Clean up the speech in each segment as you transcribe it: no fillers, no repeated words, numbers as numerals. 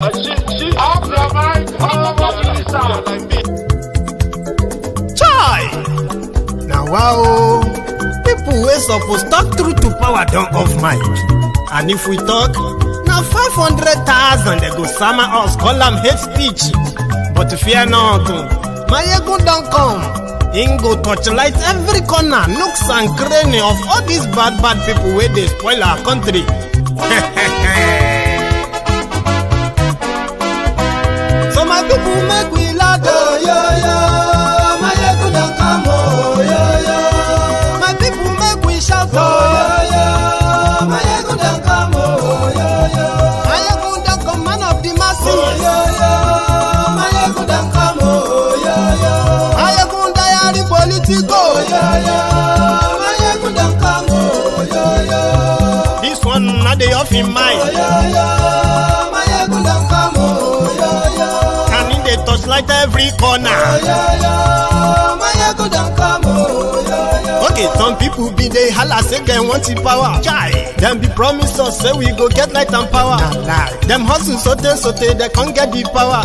Chai! Now wow, people wey suppose talk through to power don't off mic. And if we talk, now 500,000 they go summer us, call them hate speech. But fear not, Maiyegun don't come. Ingo torchlight every corner, nooks and cranny of all these bad people where they spoil our country. So my people make we laugh, oh, yo, yo. Maiyegun don't come, oh, yo, yo. My people make we shout, oh, yo, yo. Maiyegun don't come, oh, yo, yo. Maiyegun don't come, man of the masses, oh, yo, yo. Maiyegun don't come, oh, yo, yo. Maiyegun diary Politico, oh, yo, yo. Maiyegun don't come, oh, yo, yo. This one not the off in mind, oh, yo, yo. Maiyegun don't come, oh, yo, yo. And in the touchlight every corner, oh, yo, yo. Maiyegun don't come, oh, yo, yo. Okay, some people be they holla say they want the power. Chai, them be promise us say we go get light and power. Nah. Them hustle sote they can't get the power.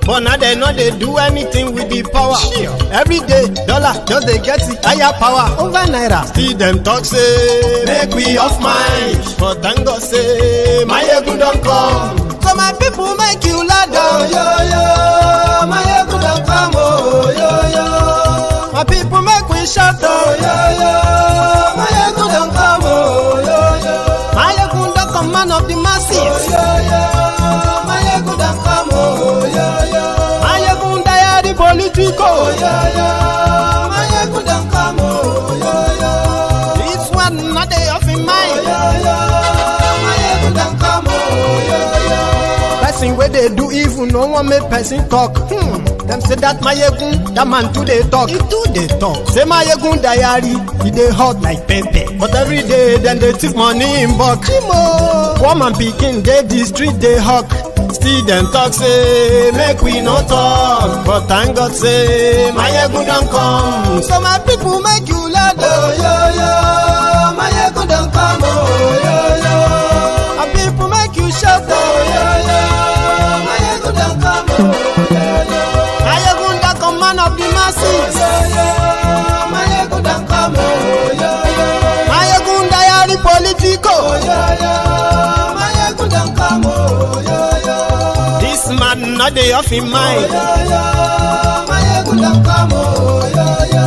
But now they know they do anything with the power. Sure. Every day, dollar just they get the higher power over naira. Still them talk say make we off mind. But thank God say Maiyegun don't come. So my people make you laugh, oh, yo, yo. Maiyegun don't come, oh, yo, yo. My people make we shout, oh, yo, yo. Maiyegun don't come, oh, yo, yo. Maiyegun don't come, man of the masses, oh, yo, yo. Maiyegun don't come, oh, yo, yo. Maiyegun diary Politico, oh, yo, yo. Maiyegun don't come, oh, yo, yo. This one not they off in mind, oh, yo, yo. Maiyegun don't come, oh, yo, yo. Person where they do evil, no one make person talk. Them say that Maiyegun, that man too they talk. He too they talk. Say Maiyegun diary, he they hot like pepper. But every day then they take money in bulk. Woman picking, they the street they hawk. Still them talk say make we no talk. But thank God say Maiyegun don't come. So my people make you laugh, oh, yo, yo. Maiyegun don't come, oh, yo, yo. My people make you shout, oh, yo, yo. Maiyegun don't come, oh, yo, yo. Maiyegun don't come, man of the masses, oh, yo, yo. Maiyegun don't come, oh, yo, yo. Maiyegun diary Politico, oh, yo, yo. Maiyegun don't come, oh, yo, yo. This man not the off in mind, oh, yo, yo. Maiyegun don't come, oh, yo, yo.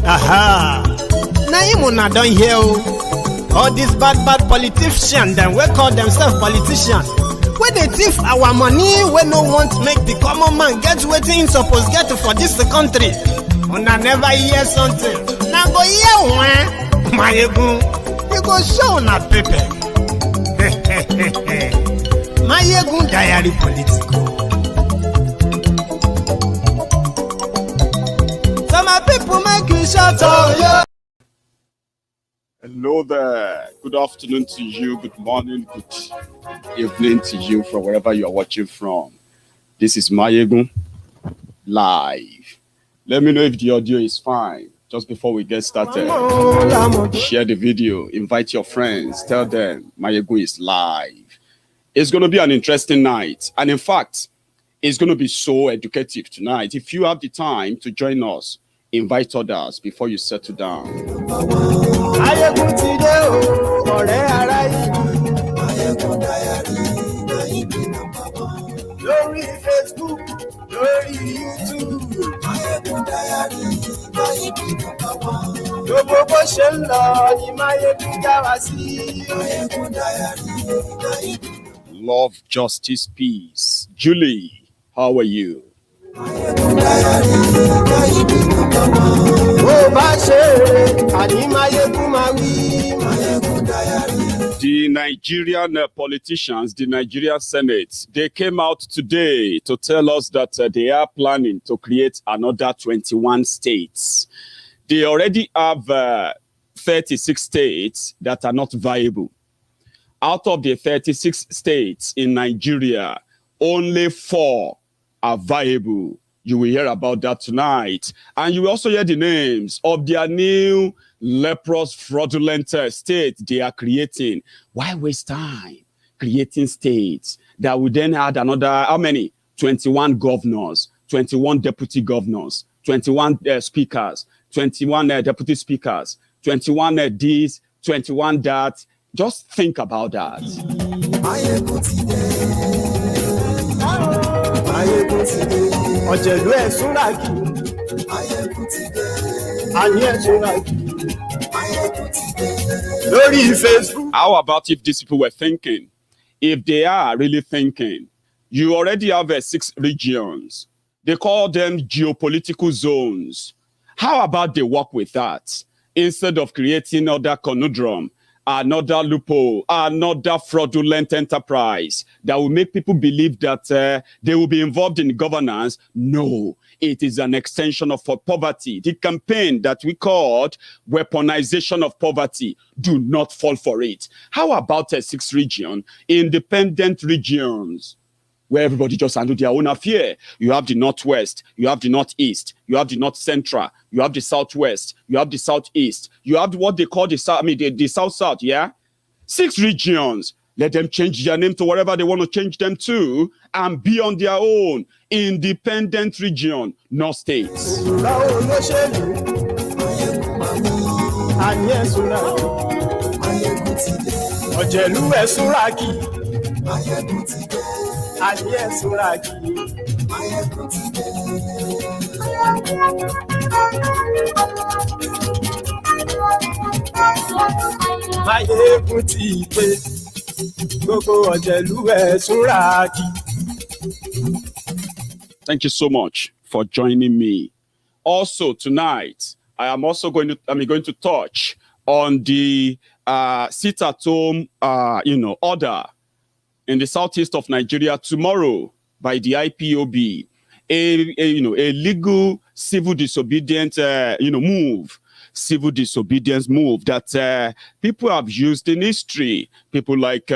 Aha. Now you not done here, oh. All these bad politicians, then we call themselves politicians. Where they thief our money, we no want to make the common man get waiting supposed get for this country. Una never hear something. Now go hear one, Maiyegun, you go show na paper. Maiyegun diary Politico. So my people make you shout, oh, yeah. Hello there. Good afternoon to you. Good morning. Good evening to you from wherever you are watching from. This is Maiyegun live. Let me know if the audio is fine. Just before we get started, share the video. Invite your friends. Tell them Maiyegun is live. It's going to be an interesting night. And in fact, it's going to be so educative tonight. If you have the time to join us, invite others before you settle down. Maiyegun today, oh, ọ̀rẹ́ ará ìlú. Maiyegun diary, Maiyegun #1. Lórí Facebook, lórí YouTube. Maiyegun diary, Maiyegun #1. Gbogbo bó ṣe ń lọ ni Maiyegun já wa sí. Maiyegun diary, Maiyegun. Love, justice, peace. Julie, how are you? The Nigerian politicians, the Nigerian Senate, they came out today to tell us that they are planning to create another 21 states. They already have 36 states that are not viable. Out of the 36 states in Nigeria, only 4 are viable. You will hear about that tonight. And you will also hear the names of their new leprous, fraudulent state they are creating. Why waste time? creating states that would then add another, how many? 21 governors, 21 deputy governors, 21 speakers, 21 deputy speakers, 21 this, 21 that. Just think about that. How about if these people were thinking? If they are really thinking, you already have 6 regions. They call them geopolitical zones. How about they work with that instead of creating another conundrum, another loophole, another fraudulent enterprise that will make people believe that they will be involved in governance? No, it is an extension of poverty. The campaign that we called weaponization of poverty, do not fall for it. How about 6 regions, independent regions, where everybody just handle their own affair? You have the Northwest, you have the Northeast, you have the North Central, you have the Southwest, you have the Southeast, you have what they call the South, the South-South, yeah? 6 regions. Let them change their name to whatever they want to change them to and be on their own. Independent region, no states. Thank you so much for joining me. Also tonight, I'm going to touch on the sit-at-home order in the southeast of Nigeria tomorrow by the IPOB, a legal civil disobedience civil disobedience move that people have used in history. People like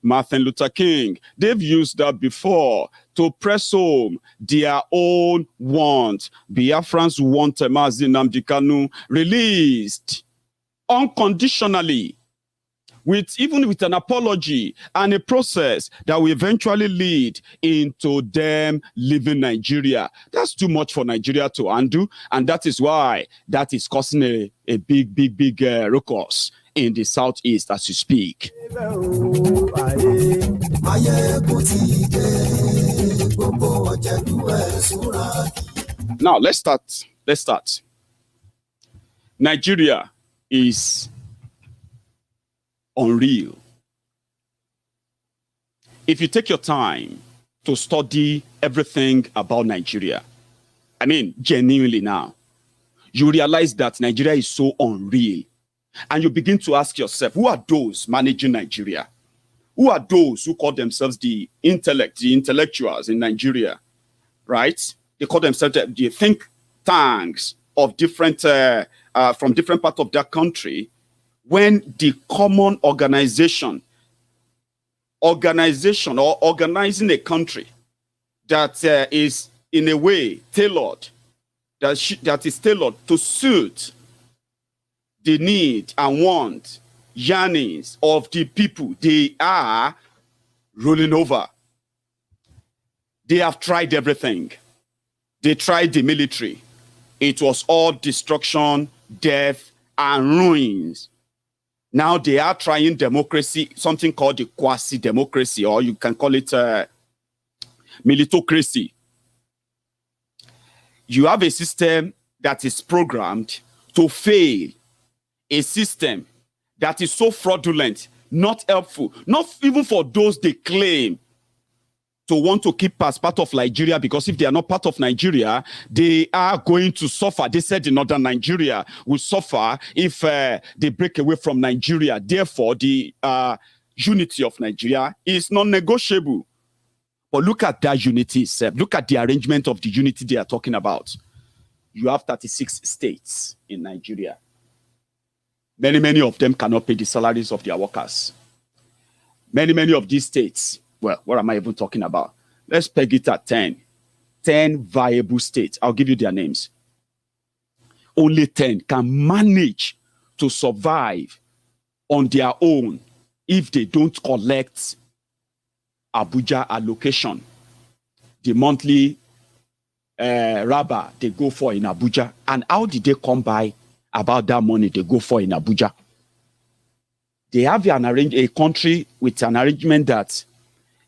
Martin Luther King, they've used that before to press home their own want. Biafrans want Mazi Nnamdi Kanu released unconditionally, even with an apology and a process that will eventually lead into them leaving Nigeria. That's too much for Nigeria to undo, and that is why that is causing a big ruckus in the southeast as you speak. Now let's start. Nigeria is unreal. If you take your time to study everything about Nigeria, I mean, genuinely now, you realize that Nigeria is so unreal. And you begin to ask yourself, who are those managing Nigeria? Who are those who call themselves the intellectuals in Nigeria, right? They call themselves the think tanks of different, from different parts of that country, when the common organization or organizing a country that is in a way tailored, that is tailored to suit the need and want, yearnings of the people they are ruling over. They have tried everything. They tried the military. It was all destruction, death, and ruins. Now they are trying democracy, something called the quasi-democracy, or you can call it militocracy. You have a system that is programmed to fail, a system that is so fraudulent, not helpful, not even for those they claim to want to keep as part of Nigeria, because if they are not part of Nigeria, they are going to suffer. They said the northern Nigeria will suffer if they break away from Nigeria. Therefore, the unity of Nigeria is non-negotiable. But look at that unity itself. Look at the arrangement of the unity they are talking about. You have 36 states in Nigeria. Many of them cannot pay the salaries of their workers. Many of these states, well, what am I even talking about? Let's peg it at 10. 10 viable states. I'll give you their names. Only 10 can manage to survive on their own if they don't collect Abuja allocation, the monthly rubber they go for in Abuja, and how did they come by about that money they go for in Abuja? They have a country with an arrangement that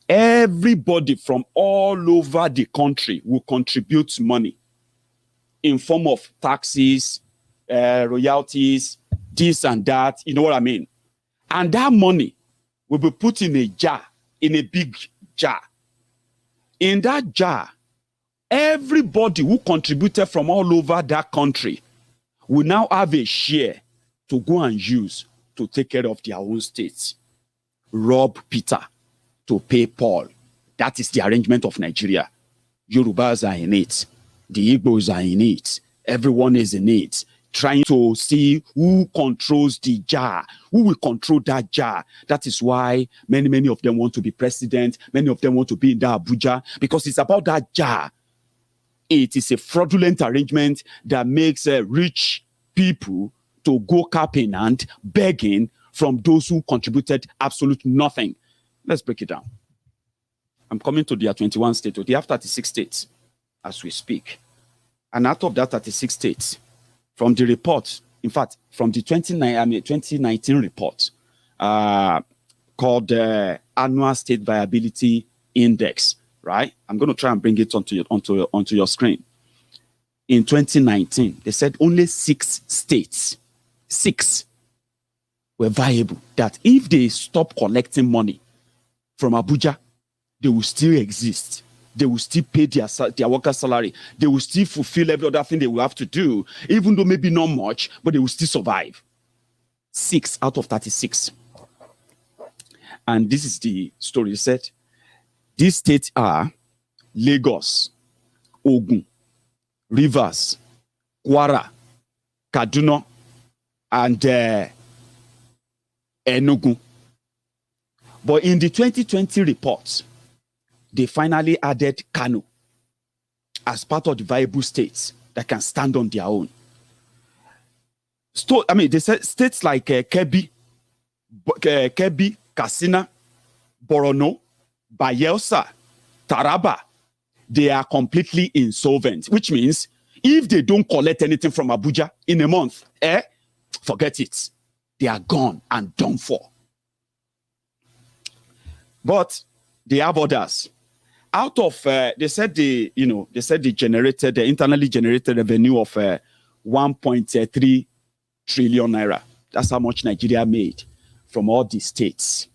everybody from all over the country will contribute money in form of taxes, royalties, this and that, you know what I mean? And that money will be put in a jar, in a big jar. In that jar, everybody who contributed from all over that country will now have a share to go and use to take care of their own states. Rob Peter to pay Paul. That is the arrangement of Nigeria. Yorubas are in it. The Igbos are in it. Everyone is in it. Trying to see who controls the jar, who will control that jar. That is why many of them want to be president. Many of them want to be in that Abuja, because it's about that jar. It is a fraudulent arrangement that makes rich people to go cap in hand, begging from those who contributed absolutely nothing. Let's break it down. I'm coming to their 21 states. They have 36 states as we speak. And out of that 36 states, from the report, in fact, from the 2019 report called Annual State Viability Index, right? I'm going to try and bring it onto your screen. In 2019, they said only 6 states, 6 were viable, that if they stop collecting money from Abuja, they will still exist. They will still pay their workers' salary. They will still fulfill every other thing they will have to do, even though maybe not much, but they will still survive. 6 out of 36. And this is the story. It said, these states are Lagos, Ogun, Rivers, Kwara, Kaduna, and Enugu. But in the 2020 report, they finally added Kanu as part of the viable states that can stand on their own. They said states like Kebbi, Katsina, Borno, Bayelsa, Taraba, they are completely insolvent, which means if they don't collect anything from Abuja in a month, forget it. They are gone and done for. But they have others. Out of they said they generated the internally generated revenue of 1.3 trillion naira. That's how much Nigeria made from all the states.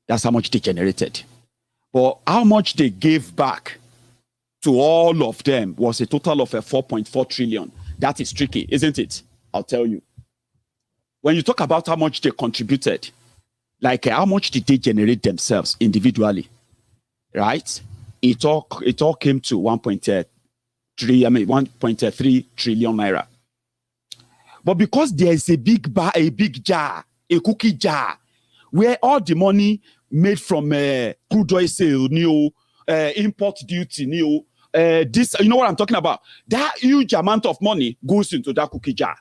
That's how much they generated. But how much they gave back to all of them was a total of 4.4 trillion. That is tricky, isn't it? I'll tell you. When you talk about how much they contributed, like how much did they generate themselves individually, right? It all came to 1.3 trillion naira. But because there is a big jar, a cookie jar, where all the money made from crude oil sale, import duty, this, you know what I'm talking about? That huge amount of money goes into that cookie jar.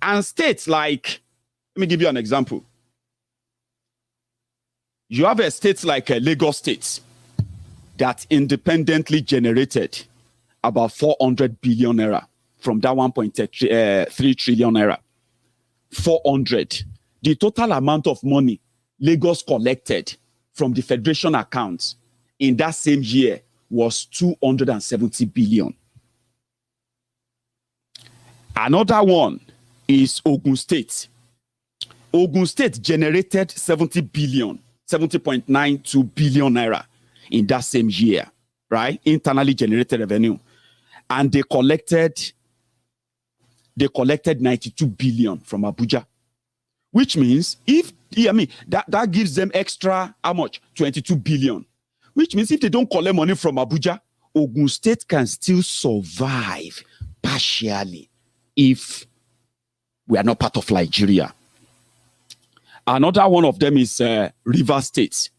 And states like, let me give you an example. You have a state like Lagos State that independently generated about 400 billion naira from that 1.3 trillion naira. 400. The total amount of money Lagos collected from the federation accounts in that same year was 270 billion. Another one is Ogun State. Ogun State generated 70.92 billion naira in that same year, right? Internally generated revenue. And they collected 92 billion from Abuja, which means that gives them extra, how much? 22 billion. Which means if they don't collect money from Abuja, Ogun State can still survive partially if we are not part of Nigeria. Another one of them is Rivers State.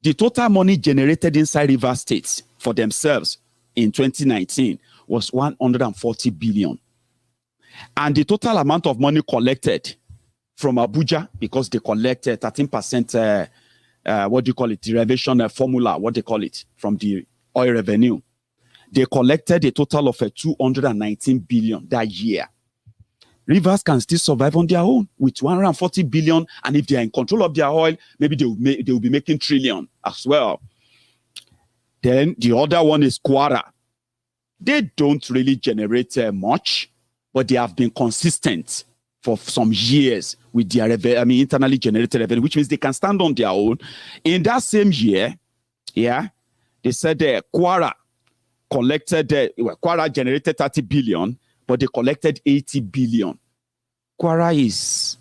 The total money generated inside Rivers State for themselves in 2019 was 140 billion. And the total amount of money collected from Abuja, because they collected 13% what do you call it, derivation formula, what they call it, from the oil revenue. They collected a total of 219 billion that year. Rivers can still survive on their own with 140 billion, and if they are in control of their oil, maybe they will be making trillion as well. Then the other one is Kwara. They don't really generate much, but they have been consistent for some years with their internally generated revenue, which means they can stand on their own. In that same year, they said Kwara collected, Kwara generated 30 billion, but they collected 80 billion. Kwara is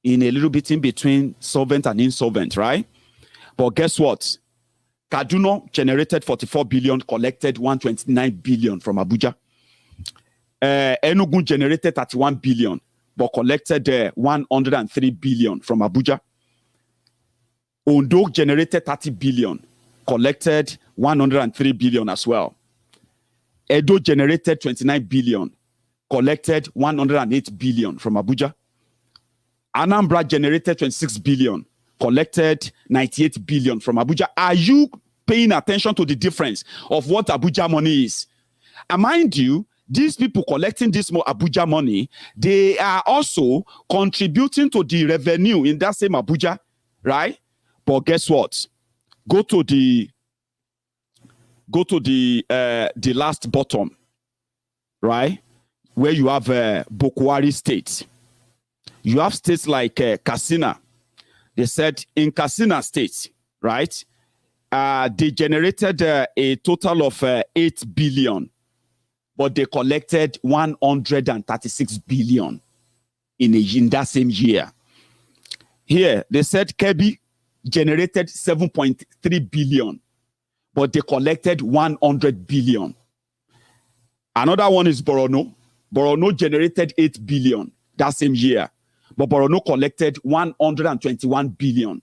in a little bit in between solvent and insolvent, right? But guess what? Kaduna generated 44 billion, collected 129 billion from Abuja. Enugu generated 31 billion, but collected 103 billion from Abuja. Ondo generated 30 billion, collected 103 billion as well. Edo generated 29 billion, collected 108 billion from Abuja. Anambra generated 26 billion, collected 98 billion from Abuja. Are you paying attention to the difference of what Abuja money is? And mind you, these people collecting this more Abuja money, they are also contributing to the revenue in that same Abuja, right? But guess what? Go to the last bottom, right? Where you have Bokhari state. You have states like Katsina. They said in Katsina state, right? They generated a total of 8 billion, but they collected 136 billion in that same year. Here, they said Kebbi generated 7.3 billion, but they collected 100 billion. Another one is Borno. Borno generated 8 billion that same year, but Borno collected 121 billion.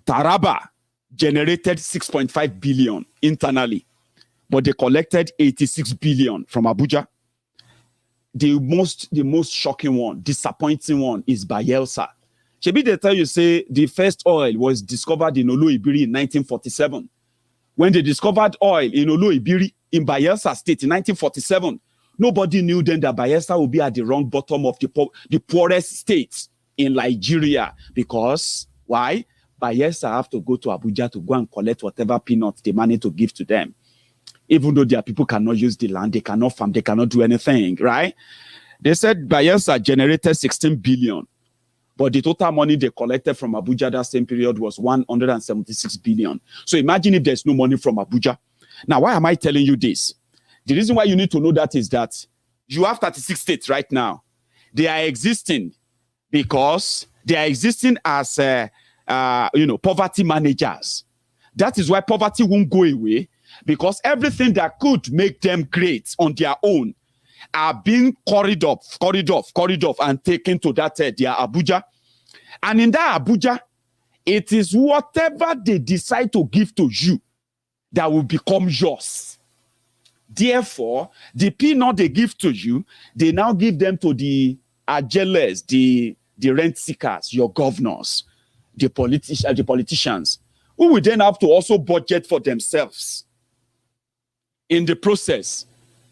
Taraba generated 6.5 billion internally, but they collected 86 billion from Abuja. The most shocking one, disappointing one is Bayelsa. Shebi they tell you, say the first oil was discovered in Oloye in 1947. When they discovered oil in Oloye in Bayelsa State in 1947, nobody knew then that Bayelsa would be at the wrong bottom of the poorest states in Nigeria. Because, why? Bayelsa have to go to Abuja to go and collect whatever peanuts they manage to give to them. Even though their people cannot use the land, they cannot farm, they cannot do anything, right? They said Bayelsa generated 16 billion, but the total money they collected from Abuja that same period was 176 billion. So imagine if there's no money from Abuja. Now, why am I telling you this? The reason why you need to know that is that you have 36 states right now. They are existing because they are existing as poverty managers. That is why poverty won't go away, because everything that could make them great on their own are being carried off, and taken to that their Abuja. And in that Abuja, it is whatever they decide to give to you that will become yours. Therefore, the peanut they give to you, they now give them to the ajeles, the rent seekers, your governors, the politicians, who will then have to also budget for themselves. In the process,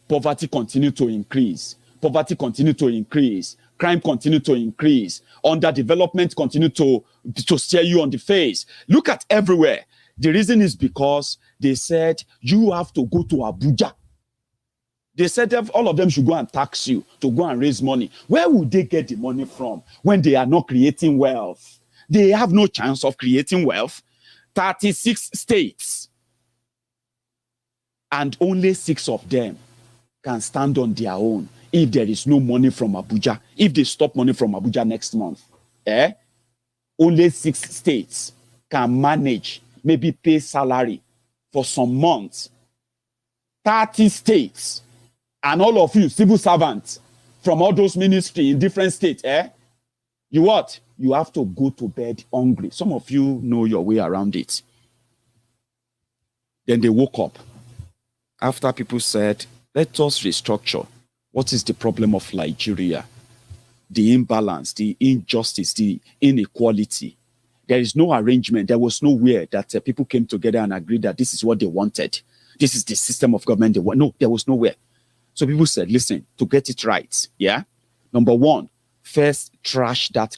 poverty continues to increase. Poverty continues to increase. Crime continues to increase. Underdevelopment continues to stare you on the face. Look at everywhere. The reason is because they said you have to go to Abuja. They said all of them should go and tax you to go and raise money. Where would they get the money from when they are not creating wealth? They have no chance of creating wealth. 36 states. And only 6 of them can stand on their own if there is no money from Abuja. If they stop money from Abuja next month, only 6 states can manage, maybe pay salary for some months. 30 states, and all of you civil servants from all those ministries in different states, you what? You have to go to bed hungry. Some of you know your way around it. Then they woke up. After people said, let us restructure. What is the problem of Nigeria? The imbalance, the injustice, the inequality. There is no arrangement. There was nowhere that people came together and agreed that this is what they wanted. This is the system of government they want. No, there was nowhere. So people said, listen, to get it right, yeah? Number one, first trash that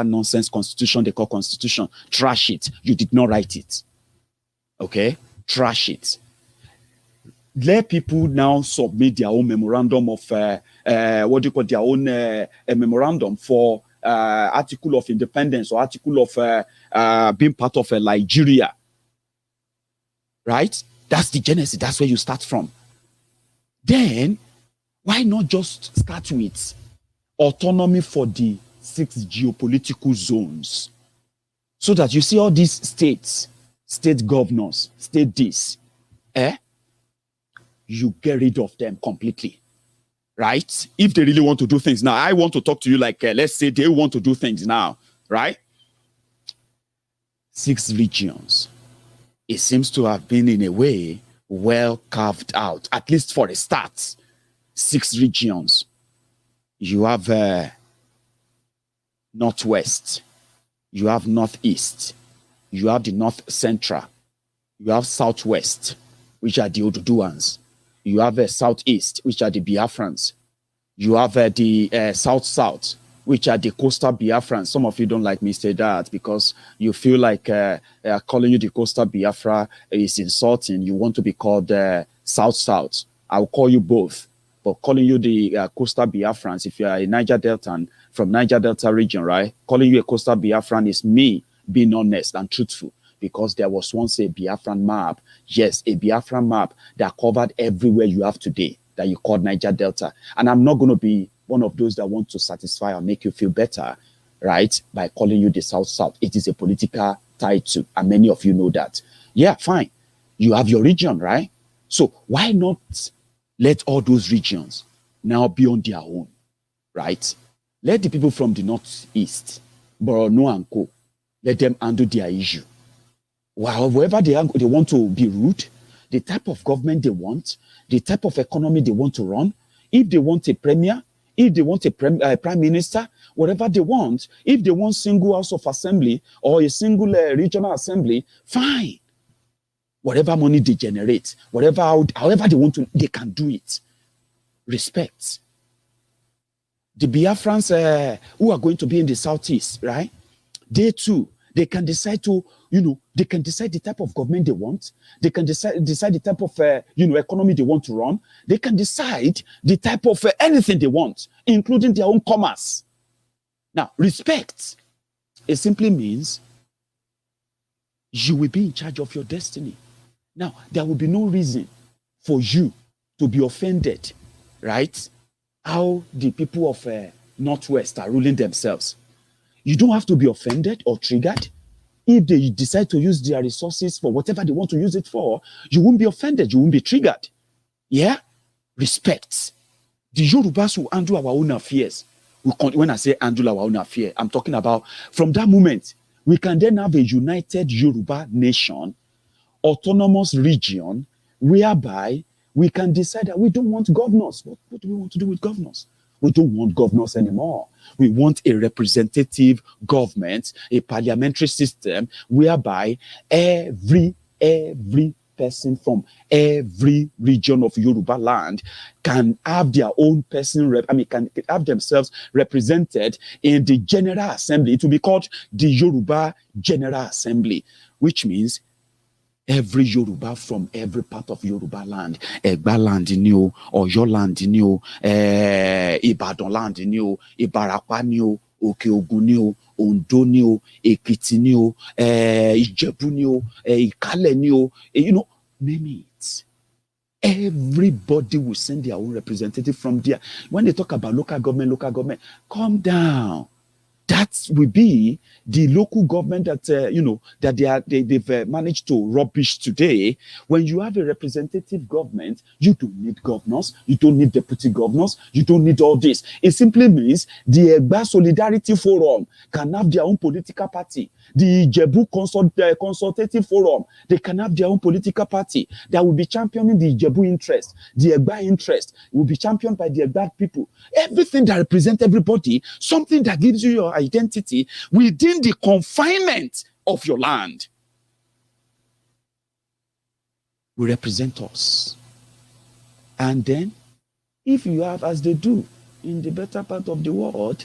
nonsense constitution they call constitution. Trash it. You did not write it. Okay? Trash it. Let people now submit their own memorandum of, their own memorandum for article of independence or article of being part of Nigeria. Right? That's the genesis. That's where you start from. Then, why not just start with autonomy for the 6 geopolitical zones? So that you see all these states, state governors, state this, you get rid of them completely, right? If they really want to do things. Now, I want to talk to you like, let's say they want to do things now, right? 6 regions. It seems to have been, in a way, well carved out, at least for a start. 6 regions. You have Northwest. You have Northeast. You have the North Central. You have Southwest, which are the Oduduwans. You have Southeast, which are the Biafrans. You have the South-South, which are the coastal Biafrans. Some of you don't like me say that because you feel like calling you the coastal Biafra is insulting. You want to be called South-South. I'll call you both. But calling you the coastal Biafrans, if you are a Niger Delta from Niger Delta region, right? Calling you a coastal Biafran is me being honest and truthful. Because there was once a Biafran map. Yes, a Biafran map that covered everywhere you have today that you called Niger Delta. And I'm not going to be one of those that want to satisfy or make you feel better, right? By calling you the South-South. It is a political title, and many of you know that. Yeah, fine. You have your region, right? So why not let all those regions now be on their own, right? Let the people from the Northeast, Borno and Co., let them handle their issue. Well, wherever they want to be rude, the type of government they want, the type of economy they want to run, if they want a premier, if they want a prime minister, whatever they want, if they want single house of assembly or a single regional assembly, fine. Whatever money they generate, however they want to, they can do it. Respect. The Biafrans who are going to be in the Southeast, right? They too, they can decide to, they can decide the type of government they want. They can decide the type of, economy they want to run. They can decide the type of anything they want, including their own commerce. Now, respect, it simply means you will be in charge of your destiny. Now, there will be no reason for you to be offended, right? How the people of Northwest are ruling themselves. You don't have to be offended or triggered. If they decide to use their resources for whatever they want to use it for, you won't be offended. You won't be triggered. Yeah? Respect. The Yorubas will handle our own affairs. When I say handle our own affairs, I'm talking about from that moment, we can then have a united Yoruba nation, autonomous region, whereby we can decide that we don't want governors. What do we want to do with governors? We don't want governors anymore. We want a representative government, a parliamentary system, whereby every person from every region of Yoruba land can have their own person, can have themselves represented in the General Assembly. It will be called the Yoruba General Assembly, which means every Yoruba from every part of Yoruba land, Egba land ni o, Oyo land ni o, Ibadan land ni o, Ibarapa ni o, Oke Ogun ni o, Ondo ni o, Ekiti ni o, Ijebu ni o, Ikale ni o, name it. Everybody will send their own representative from there. When they talk about local government, calm down. That will be the local government that that they've managed to rubbish today. When you have a representative government, you don't need governors, you don't need deputy governors, you don't need all this. It simply means the Egba Solidarity Forum can have their own political party. The Ijebu Consultative Forum, they can have their own political party that will be championing the Ijebu interest, the Egba interest will be championed by the Egba people. Everything that represents everybody, something that gives you your national identity within the confinement of your land. Will represent us. And then, if you have, as they do in the better part of the world,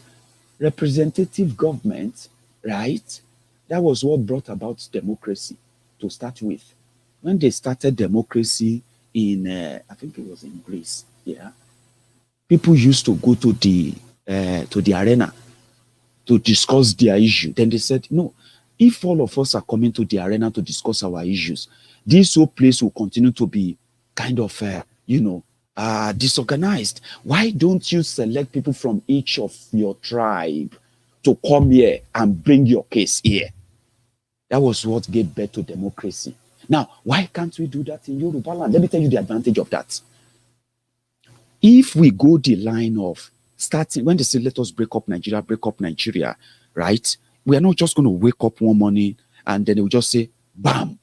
representative government, right? That was what brought about democracy to start with. When they started democracy in, I think it was in Greece, yeah, people used to go to the arena to discuss their issue. Then they said, no, if all of us are coming to the arena to discuss our issues, this whole place will continue to be kind of, disorganized. Why don't you select people from each of your tribe to come here and bring your case here? That was what gave birth to democracy. Now, why can't we do that in Yoruba land? Let me tell you the advantage of that. If we go the line of starting, when they say, let us break up Nigeria, right? We are not just going to wake up one morning and then they will just say, bam,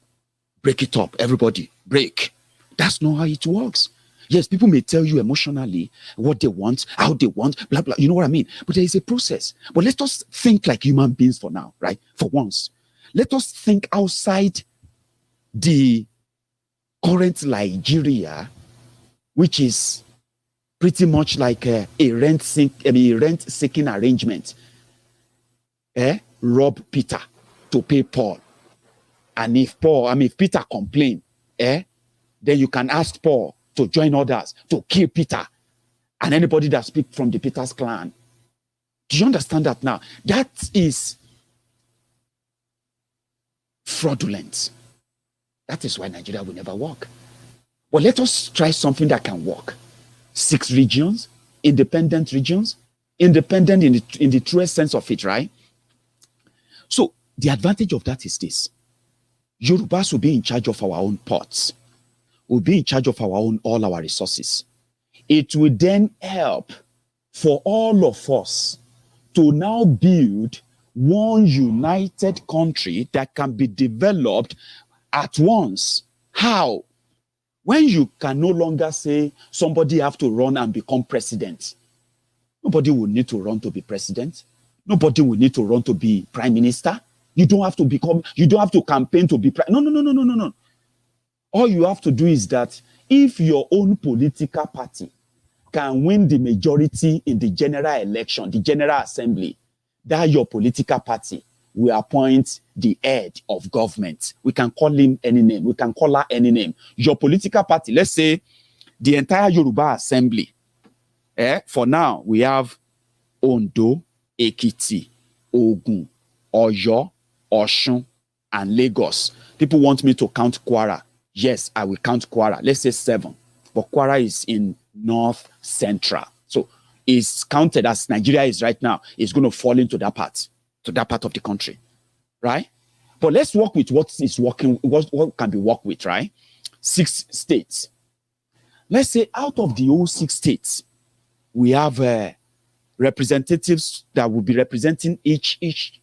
break it up, everybody, break. That's not how it works. Yes, people may tell you emotionally what they want, how they want, blah, blah, you know what I mean? But there is a process. But let us think like human beings for now, right? For once. Let us think outside the current Nigeria, which is pretty much like a rent-seeking arrangement. Rob Peter to pay Paul. And if Peter complains, then you can ask Paul to join others to kill Peter and anybody that speaks from the Peter's clan. Do you understand that now? That is fraudulent. That is why Nigeria will never work. But let us try something that can work. 6 regions, independent in the truest sense of it, right? So the advantage of that is this. Yorubas will be in charge of our own ports. We'll be in charge of all our resources. It will then help for all of us to now build one united country that can be developed at once. How? When you can no longer say somebody have to run and become president. Nobody will need to run to be president. Nobody will need to run to be prime minister. You don't have to campaign to be No. All you have to do is that if your own political party can win the majority in the general election, the general assembly, that your political party will appoint the head of government. We can call him any name. We can call her any name. Your political party, let's say the entire Yoruba assembly. For now, we have Ondo, Ekiti, Ogun, Oyo, Osun, and Lagos. People want me to count Kwara. Yes, I will count Kwara. Let's say 7. But Kwara is in North Central. So it's counted as Nigeria is right now. It's going to fall into that part of the country. Right? But let's work with what is working, what can be worked with, right? 6 states. Let's say out of the whole 6 states, we have representatives that will be representing each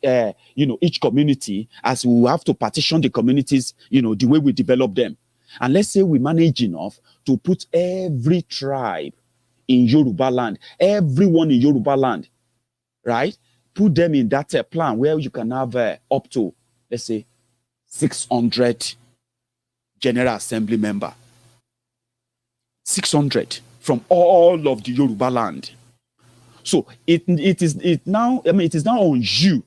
community, as we will have to partition the communities, the way we develop them. And let's say we manage enough to put every tribe in Yoruba land, everyone in Yoruba land, right? Put them in that plan where you can have up to, let's say, 600 General Assembly member. 600 from all of the Yoruba land. So it is now on you.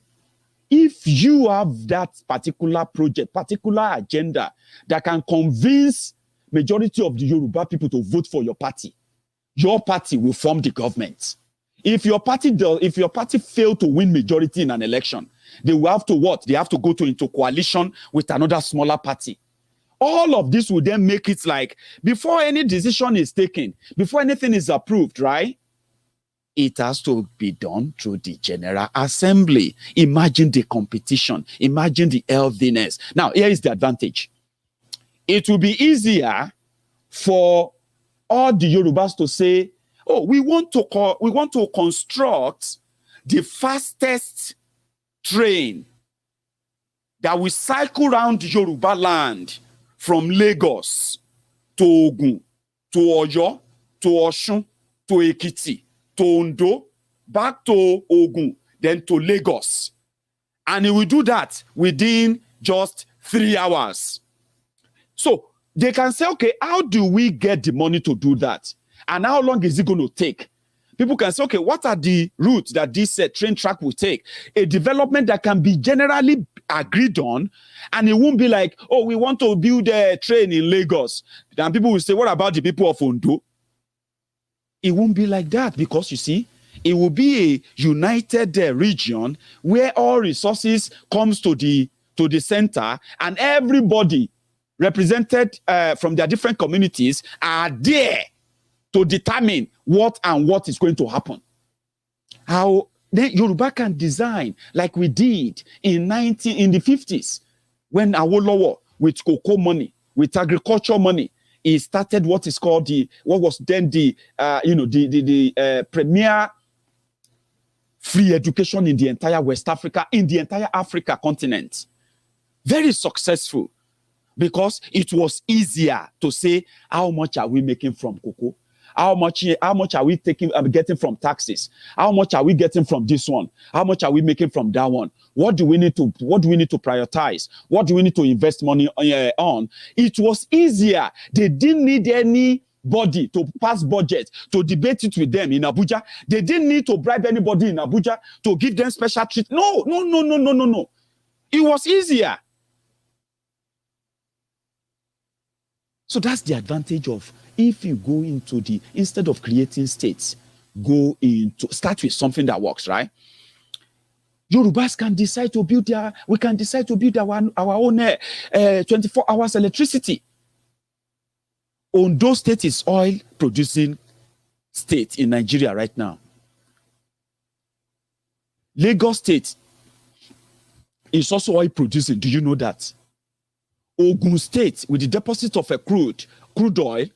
If you have that particular project, particular agenda that can convince majority of the Yoruba people to vote for your party will form the government. If your party fail to win majority in an election, they will have to what? They have to go into coalition with another smaller party. All of this will then make it like, before any decision is taken, before anything is approved, right? It has to be done through the General Assembly. Imagine the competition. Imagine the healthiness. Now, here is the advantage. It will be easier for all the Yorubas to say, oh, we want to construct the fastest train that will cycle around Yoruba land from Lagos to Ogun, to Oyo, to Osun, to Ekiti, to Ondo, back to Ogun, then to Lagos. And he will do that within just 3 hours. So they can say, okay, how do we get the money to do that? And how long is it going to take? People can say, okay, what are the routes that this train track will take? A development that can be generally agreed on, and it won't be like, oh, we want to build a train in Lagos. Then people will say, what about the people of Ondo? It won't be like that, because you see, it will be a united region where all resources comes to the center, and everybody represented from their different communities are there to determine what is going to happen. How then Yoruba can design like we did in the 50s, when Awolowo with cocoa money, with agriculture money, he started what is called what was then the premier free education in the entire West Africa, in the entire Africa continent. Very successful, because it was easier to say, how much are we making from cocoa? How much are we getting from taxes? How much are we getting from this one? How much are we making from that one? What do we need to prioritize? What do we need to invest money on? It was easier. They didn't need anybody to pass budget, to debate it with them in Abuja. They didn't need to bribe anybody in Abuja to give them special treatment. No. It was easier. So that's the advantage of, if you go into instead of creating states, start with something that works, right? Yorubas can decide to build our own 24 hours electricity. Ondo State is oil producing state in Nigeria right now. Lagos State is also oil producing. Do you know that? Ogun State, with the deposit of a crude oil,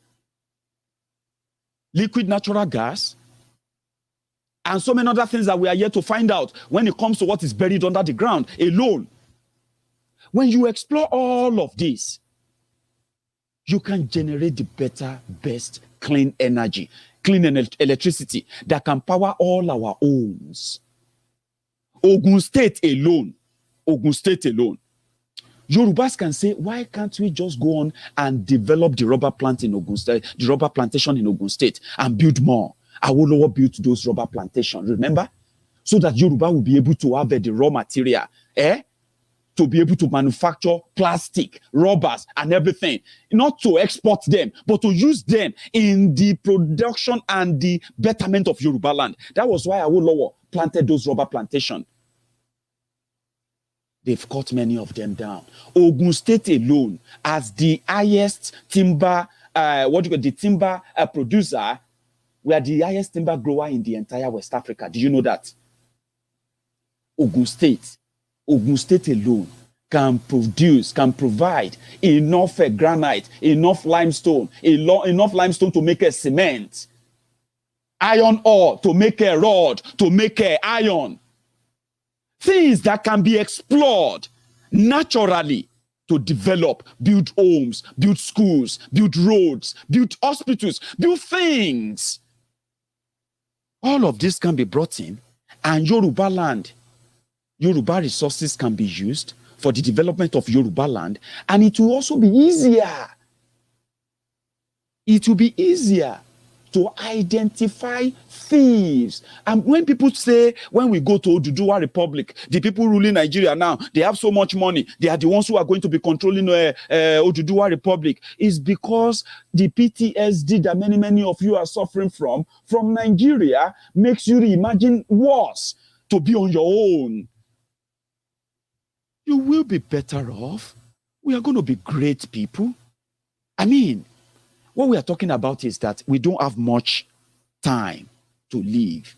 liquid natural gas, and so many other things that we are yet to find out when it comes to what is buried under the ground alone. When you explore all of this, you can generate the best clean energy, clean electricity that can power all our homes. Ogun State alone, Yorubas can say, why can't we just go on and develop the rubber plant in Ogun State, the rubber plantation in Ogun State, and build more? Awolowo built those rubber plantations, remember? So that Yoruba will be able to have the raw material, to be able to manufacture plastic, rubbers, and everything. Not to export them, but to use them in the production and the betterment of Yoruba land. That was why Awolowo planted those rubber plantations. They've cut many of them down. Ogun State alone, as the highest timber, timber producer, we are the highest timber grower in the entire West Africa. Do you know that? Ogun State alone can provide enough granite, enough limestone to make a cement, iron ore to make a rod, to make a iron. Things that can be explored naturally to develop, build homes, build schools, build roads, build hospitals, build things. All of this can be brought in, and Yoruba land, Yoruba resources can be used for the development of Yoruba land, and it will also be easier. It will be easier to identify thieves. And when people say, when we go to Oduduwa Republic, the people ruling Nigeria now, they have so much money, they are the ones who are going to be controlling Oduduwa Republic, is because the PTSD that many of you are suffering from Nigeria makes you imagine worse to be on your own. You will be better off. We are going to be great people. I mean, what we are talking about is that we don't have much time to live.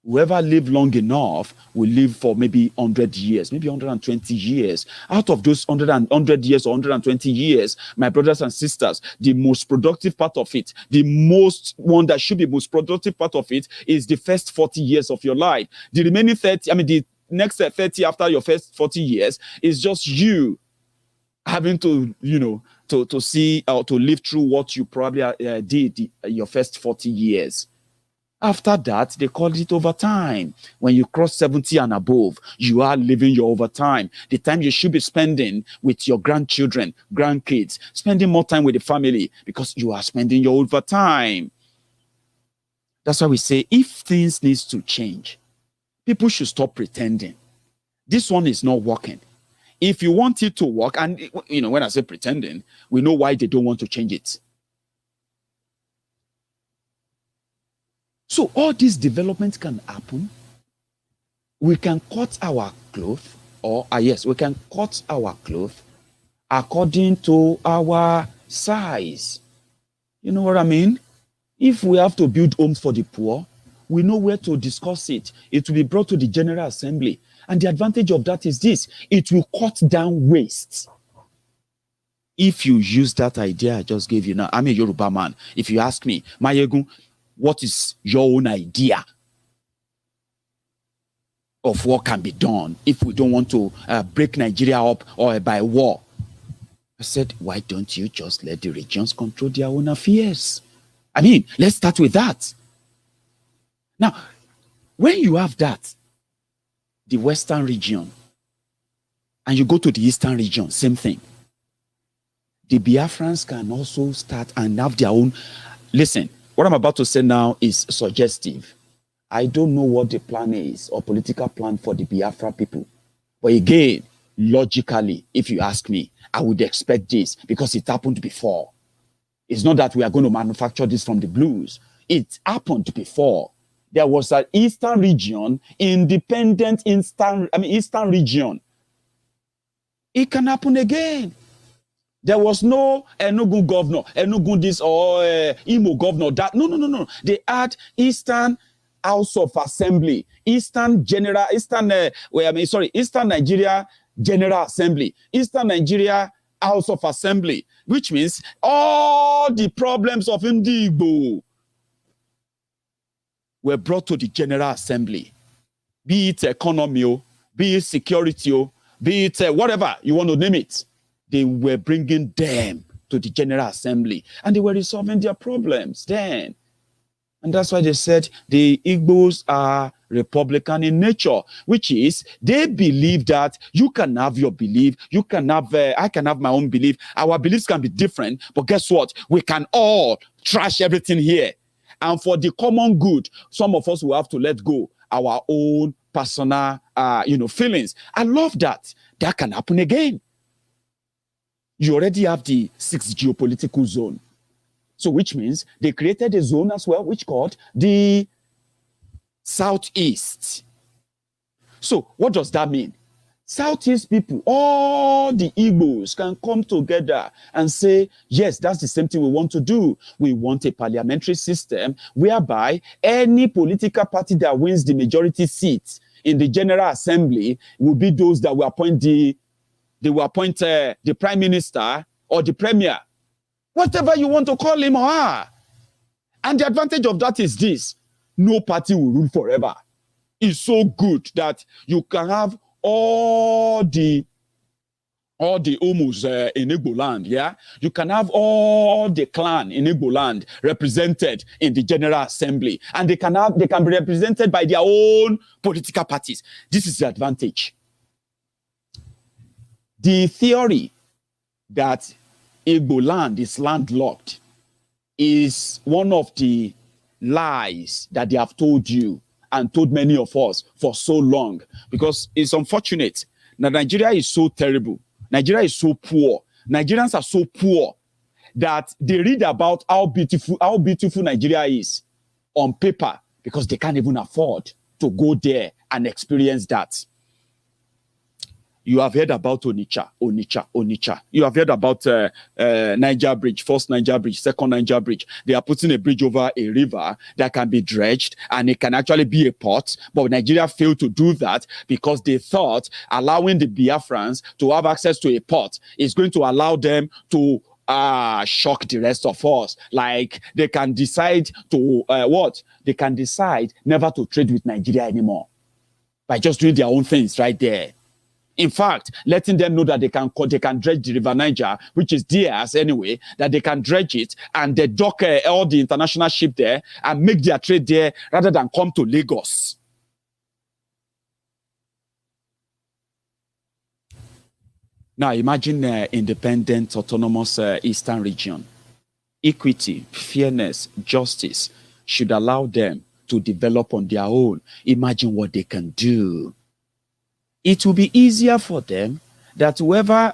Whoever live long enough will live for maybe 100 years, maybe 120 years. Out of those 100 years or 120 years, my brothers and sisters, the most productive part of it, the most one that should be most productive part of it is the first 40 years of your life. The remaining 30, the next 30 after your first 40 years is just you having to, to see or to live through what you probably did your first 40 years. After that, they called it overtime. When you cross 70 and above, you are living your overtime. The time you should be spending with your grandchildren, grandkids, spending more time with the family because you are spending your overtime. That's why we say if things need to change, people should stop pretending. This one is not working. If you want it to work, and when I say pretending, we know why they don't want to change it. So all these developments can happen. We can cut our clothes, we can cut our clothes according to our size. You know what I mean? If we have to build homes for the poor, we know where to discuss it. It will be brought to the General Assembly. And the advantage of that is this: it will cut down waste. If you use that idea I just gave you now, I'm a Yoruba man. If you ask me, Maiyegun, what is your own idea of what can be done if we don't want to break Nigeria up or by war? I said, why don't you just let the regions control their own affairs? I mean, let's start with that. Now, when you have that, the Western region, and you go to the Eastern region, same thing. The Biafrans can also start and have their own. Listen, what I'm about to say now is suggestive. I don't know what the plan is or political plan for the Biafra people. But again, logically, if you ask me, I would expect this because it happened before. It's not that we are going to manufacture this from the blues. It happened before. There was an Eastern region, independent Eastern region. It can happen again. There was no Enugu governor, Enugu this or Imo governor, that. No. They had Eastern House of Assembly, Eastern Nigeria General Assembly, Eastern Nigeria House of Assembly, which means all the problems of Nnamdi Igboho were brought to the General Assembly, be it economy, be it security, be it whatever you want to name it. They were bringing them to the General Assembly and they were resolving their problems then. And that's why they said the Igbos are Republican in nature, which is they believe that you can have your belief, you can have, I can have my own belief. Our beliefs can be different, but guess what? We can all trash everything here. And for the common good, some of us will have to let go our own personal, feelings. I love that. That can happen again. You already have the 6th geopolitical zone. So which means they created a zone as well, which called the Southeast. So what does that mean? Southeast people, all the Igbos can come together and say, yes, that's the same thing we want to do. We want a parliamentary system whereby any political party that wins the majority seats in the General Assembly will be those that will appoint the Prime Minister or the Premier, whatever you want to call him or her. And the advantage of that is this: no party will rule forever. It's so good that you can have all the Omos in Igbo land, yeah? You can have all the clan in Igbo land represented in the General Assembly, and they can be represented by their own political parties. This is the advantage. The theory that Igbo land is landlocked is one of the lies that they have told you and told many of us for so long, because it's unfortunate that Nigeria is so terrible. Nigeria is so poor. Nigerians are so poor that they read about how beautiful Nigeria is on paper because they can't even afford to go there and experience that. You have heard about Onitsha. You have heard about Niger Bridge, first Niger Bridge, second Niger Bridge. They are putting a bridge over a river that can be dredged and it can actually be a port. But Nigeria failed to do that because they thought allowing the Biafrans to have access to a port is going to allow them to shock the rest of us. Like they can decide to, They can decide never to trade with Nigeria anymore by just doing their own things right there. In fact, letting them know that they can dredge the River Niger, which is theirs anyway, that they can dredge it and they dock all the international ship there and make their trade there rather than come to Lagos. Now imagine independent, autonomous Eastern region. Equity, fairness, justice should allow them to develop on their own. Imagine what they can do. It will be easier for them that whoever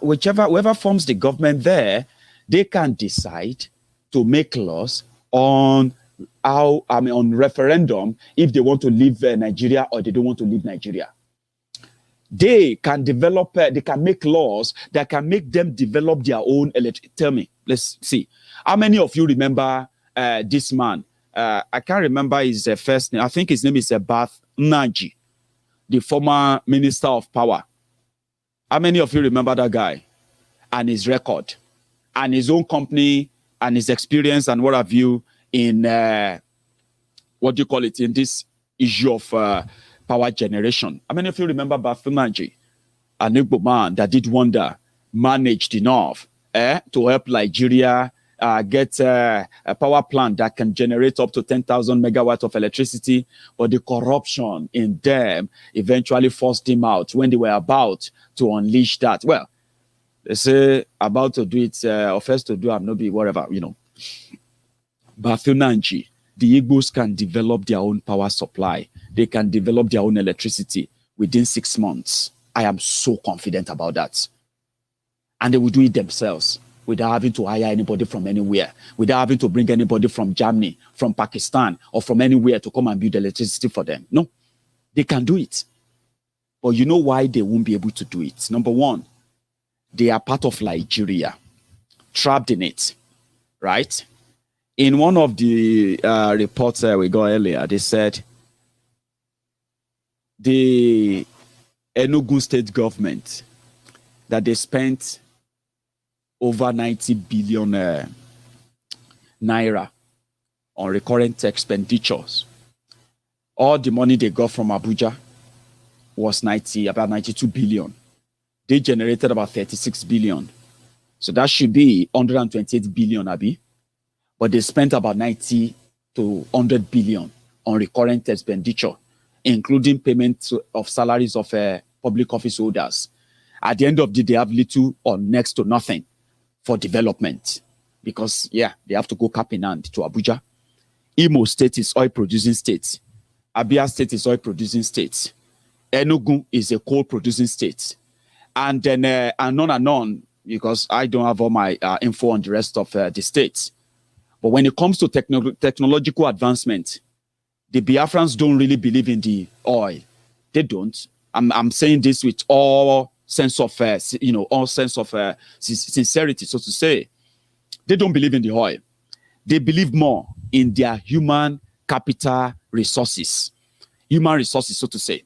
forms the government there, they can decide to make laws on on referendum if they want to leave Nigeria or they don't want to leave Nigeria. They can develop, they can make laws that can make them develop their own electric. Tell me, let's see. How many of you remember this man? I can't remember his first name. I think his name is Mazi Nnamdi, the former Minister of Power. How many of you remember that guy and his record and his own company and his experience and what have you in, what do you call it, in this issue of power generation? How many of you remember Mazi Nnamdi, an Igbo man that did wonder, managed enough to help Nigeria get a power plant that can generate up to 10,000 megawatts of electricity, but the corruption in them eventually forced him out when they were about to unleash that. Well, they say about to do it, or first to do, I'm not be whatever, you know. Mazi Nnamdi, the Igbos can develop their own power supply. They can develop their own electricity within 6 months. I am so confident about that. And they will do it themselves without having to hire anybody from anywhere, without having to bring anybody from Germany, from Pakistan, or from anywhere to come and build electricity for them. No, they can do it. But you know why they won't be able to do it? Number one, they are part of Nigeria, trapped in it, right? In one of the reports we got earlier, they said the Enugu state government, that they spent over 90 billion naira on recurrent expenditures. All the money they got from Abuja was about 92 billion. They generated about 36 billion. So that should be 128 billion, Abi. But they spent about 90 to 100 billion on recurrent expenditure, including payment of salaries of public office holders. At the end of the day, they have little or next to nothing for development because, yeah, they have to go cap in hand to Abuja. Imo State is oil-producing state. Abia State is oil-producing state. Enugu is a coal-producing state. And then, and on, because I don't have all my info on the rest of the states. But when it comes to technological advancement, the Biafrans don't really believe in the oil. They don't. I'm saying this with all sense of, all sense of sincerity, so to say. They don't believe in the oil. They believe more in their human capital resources. Human resources, so to say.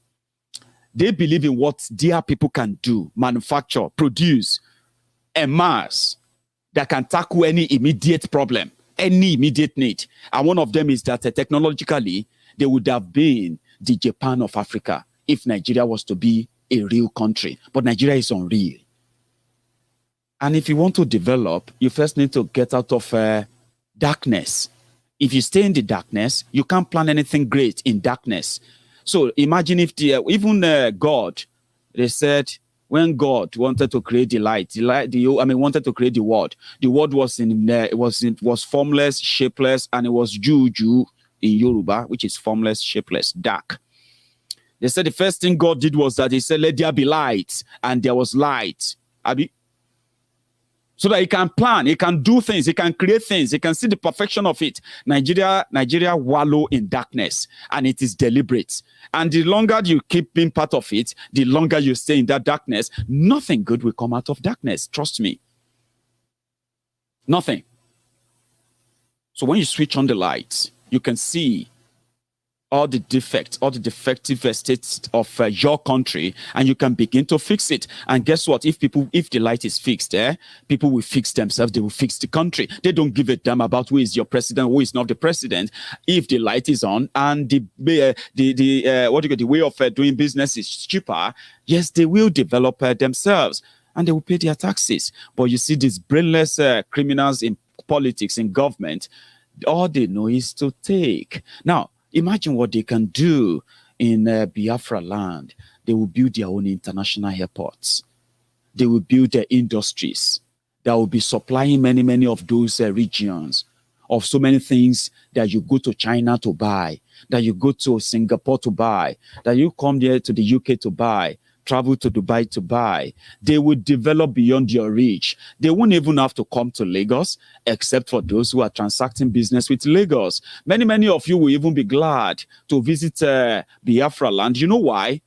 They believe in what their people can do, manufacture, produce, and mass that can tackle any immediate problem, any immediate need. And one of them is that technologically, they would have been the Japan of Africa if Nigeria was to be a real country. But Nigeria is unreal. And if you want to develop, you first need to get out of darkness. If you stay in the darkness, you can't plan anything great in darkness. So imagine if even God, they said, when God wanted to create the light, wanted to create the world was formless, shapeless, and it was juju in Yoruba, which is formless, shapeless, dark. They said the first thing God did was that he said, let there be light, and there was light. So that he can plan, he can do things, he can create things, he can see the perfection of it. Nigeria wallow in darkness, and it is deliberate. And the longer you keep being part of it, the longer you stay in that darkness, nothing good will come out of darkness. Trust me. Nothing. So when you switch on the lights, you can see all the defects, all the defective states of your country, and you can begin to fix it. And guess what? If the light is fixed, people will fix themselves. They will fix the country. They don't give a damn about who is your president, who is not the president. If the light is on and the way of doing business is cheaper, yes, they will develop themselves and they will pay their taxes. But you see, these brainless criminals in politics, in government, all they know is to take. Now, imagine what they can do in Biafra land. They will build their own international airports. They will build their industries that will be supplying many of those regions of so many things that you go to China to buy, that you go to Singapore to buy, that you come there to the UK to buy, travel to Dubai to buy. They will develop beyond your reach. They won't even have to come to Lagos, except for those who are transacting business with Lagos. Many of you will even be glad to visit Biafra land. You know why?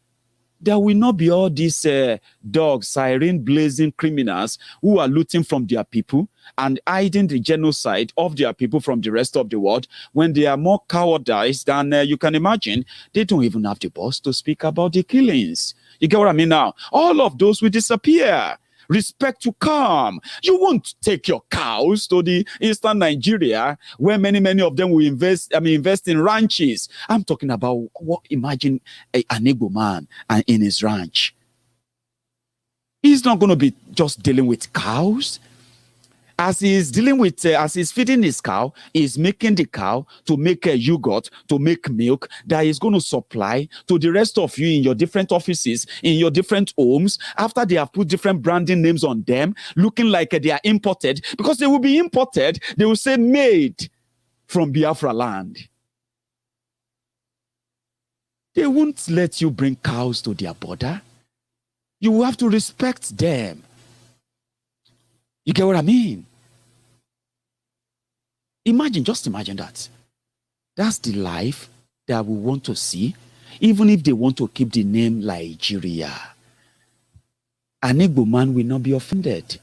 There will not be all these dogs, siren-blazing criminals who are looting from their people and hiding the genocide of their people from the rest of the world. When they are more cowardice than you can imagine, they don't even have the balls to speak about the killings. You get what I mean now? All of those will disappear. Respect will come. You won't take your cows to the eastern Nigeria where many of them will invest in ranches. I'm talking about imagine an Igbo man in his ranch. He's not going to be just dealing with cows. As he's dealing with, as he's feeding his cow, he's making the cow to make yogurt, to make milk that he's going to supply to the rest of you in your different offices, in your different homes, after they have put different branding names on them, looking like they are imported, because they will be imported. They will say made from Biafra land. They won't let you bring cows to their border. You will have to respect them. You get what I mean? Just imagine that. That's the life that we want to see, even if they want to keep the name Nigeria. An Igbo man will not be offended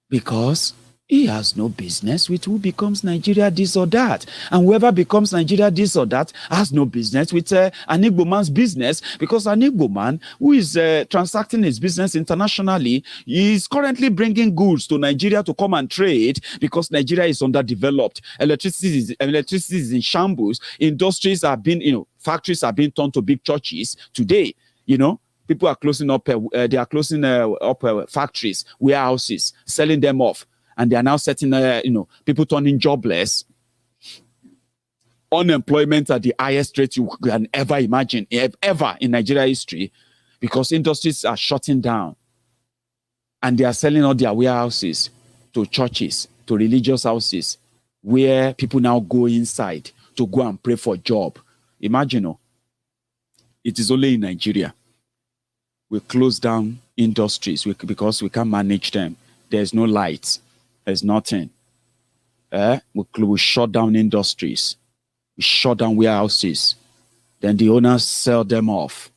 because he has no business with who becomes Nigeria this or that. And whoever becomes Nigeria this or that has no business with an Igbo man's business, because an Igbo man who is transacting his business internationally is currently bringing goods to Nigeria to come and trade, because Nigeria is underdeveloped. Electricity is in shambles. Industries are being, factories are being turned to big churches today. People are closing up. They are closing up factories, warehouses, selling them off. And they are now setting, people turning jobless. Unemployment at the highest rate you can ever imagine, ever in Nigeria history, because industries are shutting down. And they are selling all their warehouses to churches, to religious houses, where people now go inside to go and pray for a job. Imagine, it is only in Nigeria. We close down industries because we can't manage them. There's no light. There's nothing. We shut down industries. We shut down warehouses. Then the owners sell them off.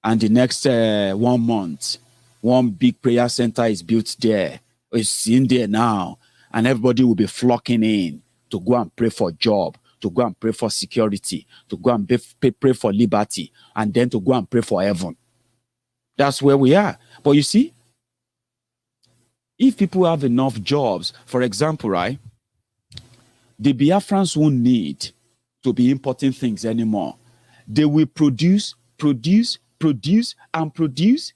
And the next 1 month, one big prayer center is built there. It's in there now. And everybody will be flocking in to go and pray for a job, to go and pray for security, to go and pray for liberty, and then to go and pray for heaven. That's where we are. But you see, if people have enough jobs, for example, right, the Biafrans won't need to be importing things anymore. They will produce, and produce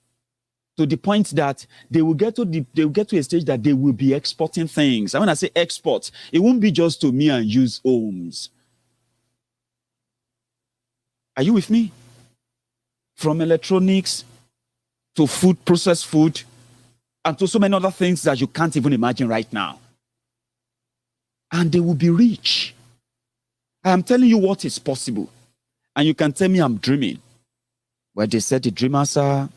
to the point that they will get to a stage that they will be exporting things. And when I say export, it won't be just to me and use homes. Are you with me? From electronics to food, processed food, and to so many other things that you can't even imagine right now. And they will be rich. I am telling you what is possible. And you can tell me I'm dreaming. Well, they said the dreamers are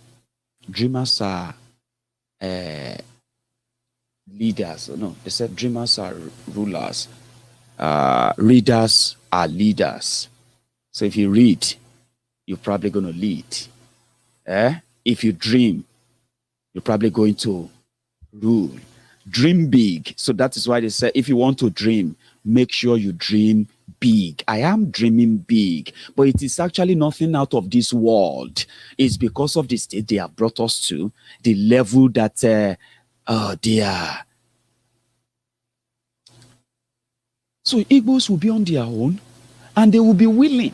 leaders. No, they said dreamers are rulers. Readers are leaders. So if you read, you're probably going to lead. If you dream, you're probably going to rule. Dream big. So that is why they say if you want to dream, make sure you dream big. I am dreaming big, but it is actually nothing out of this world. It's because of the state they have brought us to, the level that they are. So Igbos will be on their own, and they will be willing.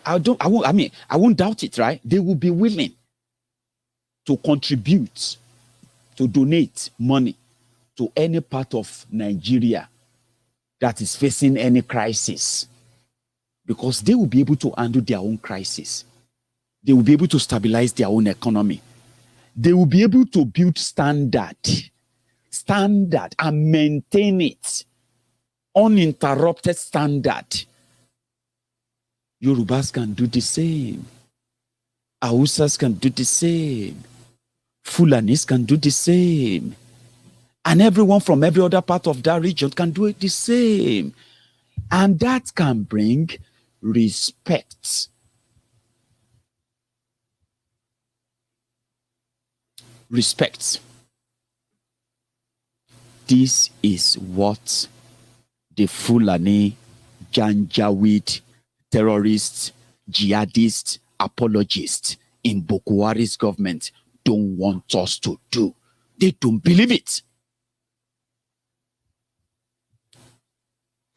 I won't doubt it, right? They will be willing to contribute, to donate money to any part of Nigeria that is facing any crisis, because they will be able to handle their own crisis. They will be able to stabilize their own economy. They will be able to build standard and maintain it. Uninterrupted standard. Yorubas can do the same. Hausas can do the same. Fulanis can do the same. And everyone from every other part of that region can do it the same. And that can bring respect. Respect. This is what the Fulani, Janjaweed, terrorists, jihadists, apologists in Bokhari's government don't want us to do. They don't believe it.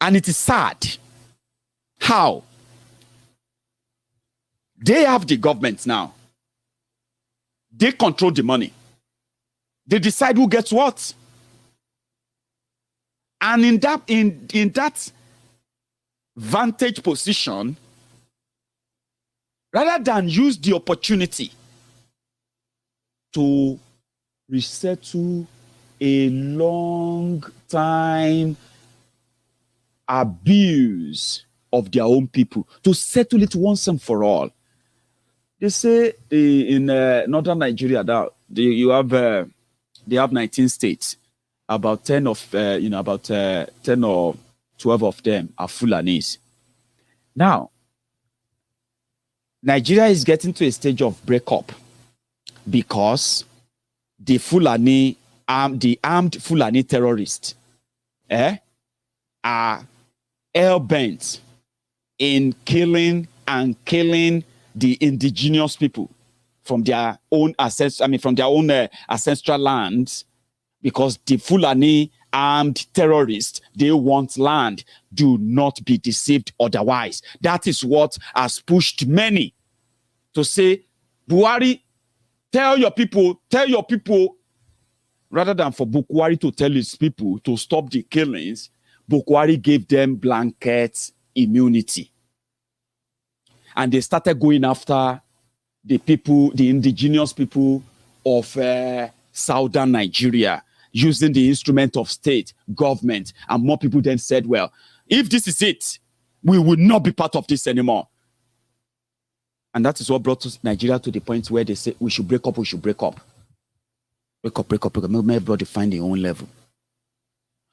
And it is sad how they have the government now. They control the money. They decide who gets what. And in that vantage position, rather than use the opportunity to resettle a long time abuse of their own people, to settle it once and for all. They say in northern Nigeria that they have 19 states. About 10 or 12 of them are Fulanis. Now, Nigeria is getting to a stage of breakup because the armed Fulani terrorists are hell-bent in killing the indigenous people from their own ancestral lands, because the Fulani armed terrorists, they want land. Do not be deceived otherwise. That is what has pushed many to say, Buhari, tell your people, rather than for Buhari to tell his people to stop the killings, Buhari gave them blanket immunity. And they started going after the people, the indigenous people of southern Nigeria, using the instrument of state, government. And more people then said, well, if this is it, we will not be part of this anymore. And that is what brought Nigeria to the point where they say, we should break up. Break up. Everybody find their own level.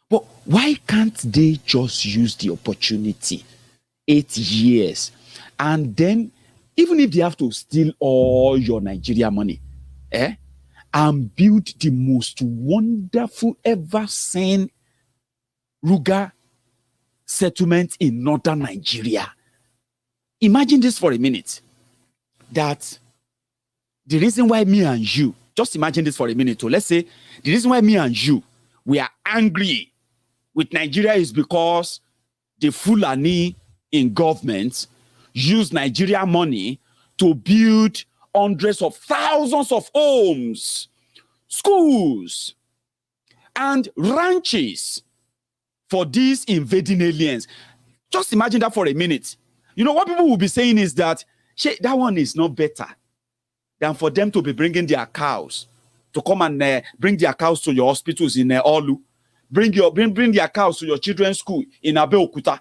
But why can't they just use the opportunity? 8 years. And then, even if they have to steal all your Nigeria money, and build the most wonderful ever seen Ruga settlement in northern Nigeria. Imagine this for a minute. That the reason why me and you, just imagine this for a minute. So let's say the reason why me and you, we are angry with Nigeria is because the Fulani in government use Nigeria money to build hundreds of thousands of homes, schools, and ranches for these invading aliens. Just imagine that for a minute. You know, what people will be saying is that that one is not better than for them to be bringing their cows, to come and bring their cows to your hospitals in Olu, bring their cows to your children's school in Abeokuta.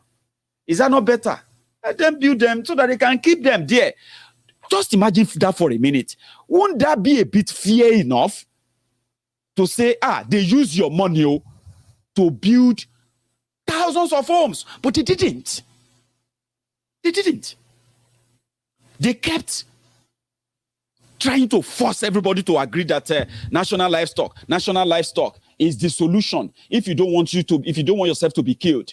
Is that not better? Let them build them so that they can keep them there. Just imagine that for a minute. Won't that be a bit fair enough to say, they use your money to build thousands of homes? But they didn't. They didn't. They kept trying to force everybody to agree that national livestock is the solution if you don't want yourself to be killed.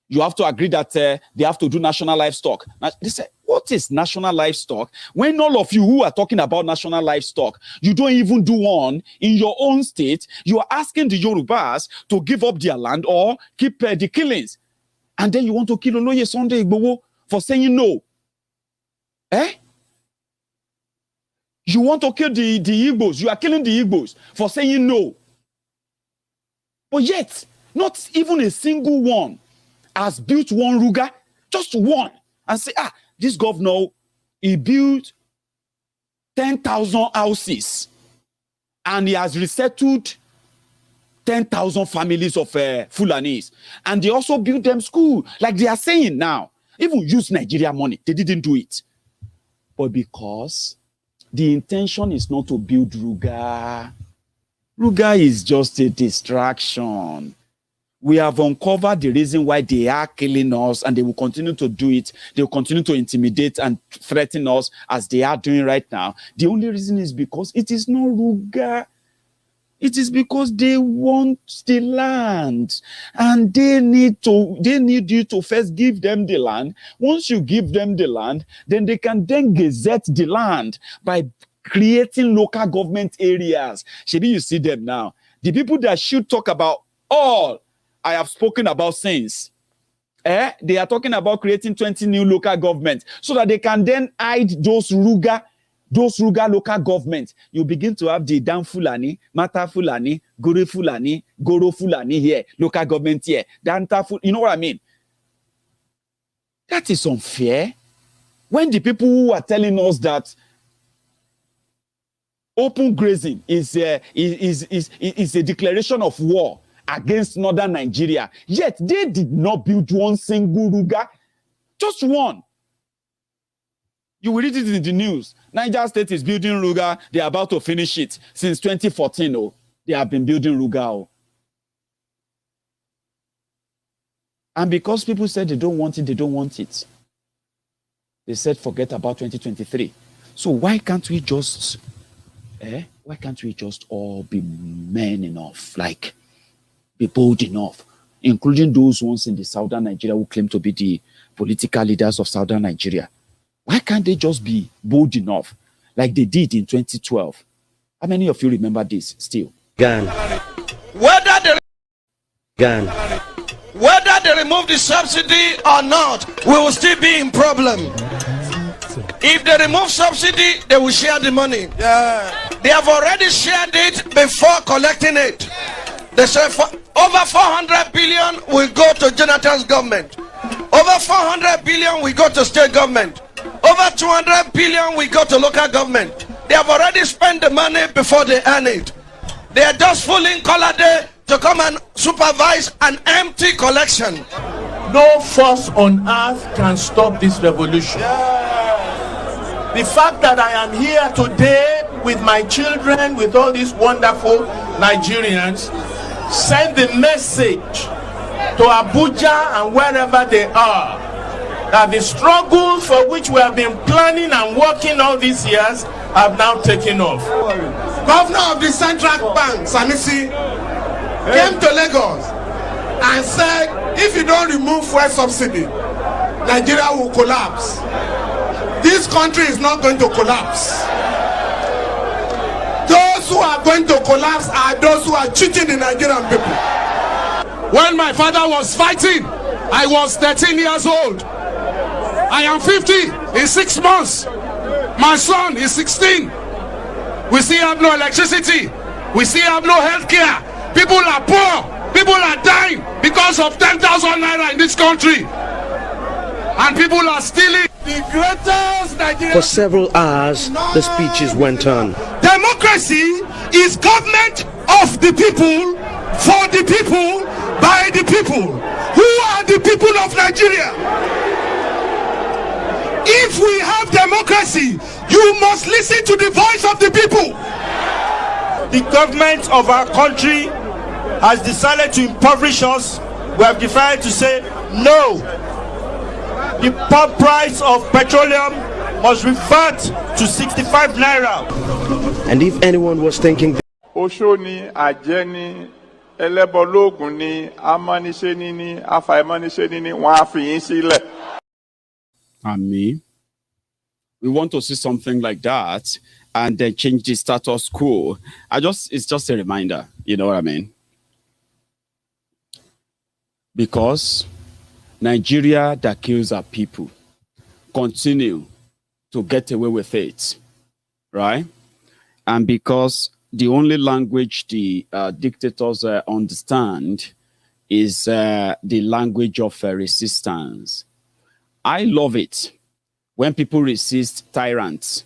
You have to agree that they have to do national livestock. Now, they say, what is national livestock? When all of you who are talking about national livestock, you don't even do one in your own state. You are asking the Yorubas to give up their land or keep the killings. And then you want to kill Oloye Sunday Igboho for saying no. You want to kill the Igbos. You are killing the Igbos for saying no. But yet, not even a single one has built one Ruga, just one, and say, this governor, he built 10,000 houses, and he has resettled 10,000 families of Fulanis, and they also built them school, like they are saying now. Even use Nigeria money, they didn't do it. But because the intention is not to build Ruga. Ruga is just a distraction. We have uncovered the reason why they are killing us, and they will continue to do it. They will continue to intimidate and threaten us as they are doing right now. The only reason is because it is not Ruga. It is because they want the land, and they need you to first give them the land. Once you give them the land, then they can then gazette the land by creating local government areas. Maybe you see them now. The people that should talk about all I have spoken about since. They are talking about creating 20 new local governments so that they can then hide those Ruga local governments. You begin to have the Dan Fulani, Mata Fulani, Guru Fulani, Goro Fulani here, local government here. You know what I mean? That is unfair. When the people who are telling us that open grazing is a declaration of war against northern Nigeria, yet they did not build one single Ruga, just one. You will read it in the news. Niger State is building Ruga. They are about to finish it since 2014. They have been building Ruga. And because people said they don't want it, they don't want it. They said forget about 2023. So why can't we just all be men enough, like be bold enough, including those ones in the southern Nigeria who claim to be the political leaders of southern Nigeria? Why can't they just be bold enough like they did in 2012? How many of you remember this still? Whether they remove the subsidy or not, we will still be in problem. If they remove subsidy, they will share the money. They have already shared it before collecting it. They say over 400 billion will go to Jonathan's government. Over 400 billion will go to state government. Over 200 billion will go to local government. They have already spent the money before they earn it. They are just fooling color day to come and supervise an empty collection. No force on earth can stop this revolution. The fact that I am here today with my children, with all these wonderful Nigerians, send the message to Abuja and wherever they are that the struggle for which we have been planning and working all these years have now taken off. Governor of the Central Bank, Sanusi, came to Lagos and said, if you don't remove fuel subsidy, Nigeria will collapse. This country is not going to collapse. Those who are going to collapse are those who are cheating the Nigerian people. When my father was fighting, I was 13 years old. I am 50 in 6 months. My son is 16. We still have no electricity. We still have no health care. People are poor. People are dying because of 10,000 naira in this country. And people are stealing. The greatest Nigerian. For several hours, the speeches went on. Democracy is government of the people, for the people, by the people. Who are the people of Nigeria? If we have democracy, you must listen to the voice of the people. The government of our country has decided to impoverish us. We have decided to say no. The pump price of petroleum must revert to 65 naira. And if anyone was thinking Oshoni, Ajeni, ẹlẹ́bọ ni amọ́niṣẹ́ níní afàìmọ́niṣẹ́ níní wọ́n á fi yín sílẹ̀. Ami, we want to see something like that and then change the status quo. It's just a reminder, you know what I mean? Because Nigeria that kills our people continue to get away with it, right? And because the only language the dictators understand is the language of resistance. I love it when people resist tyrants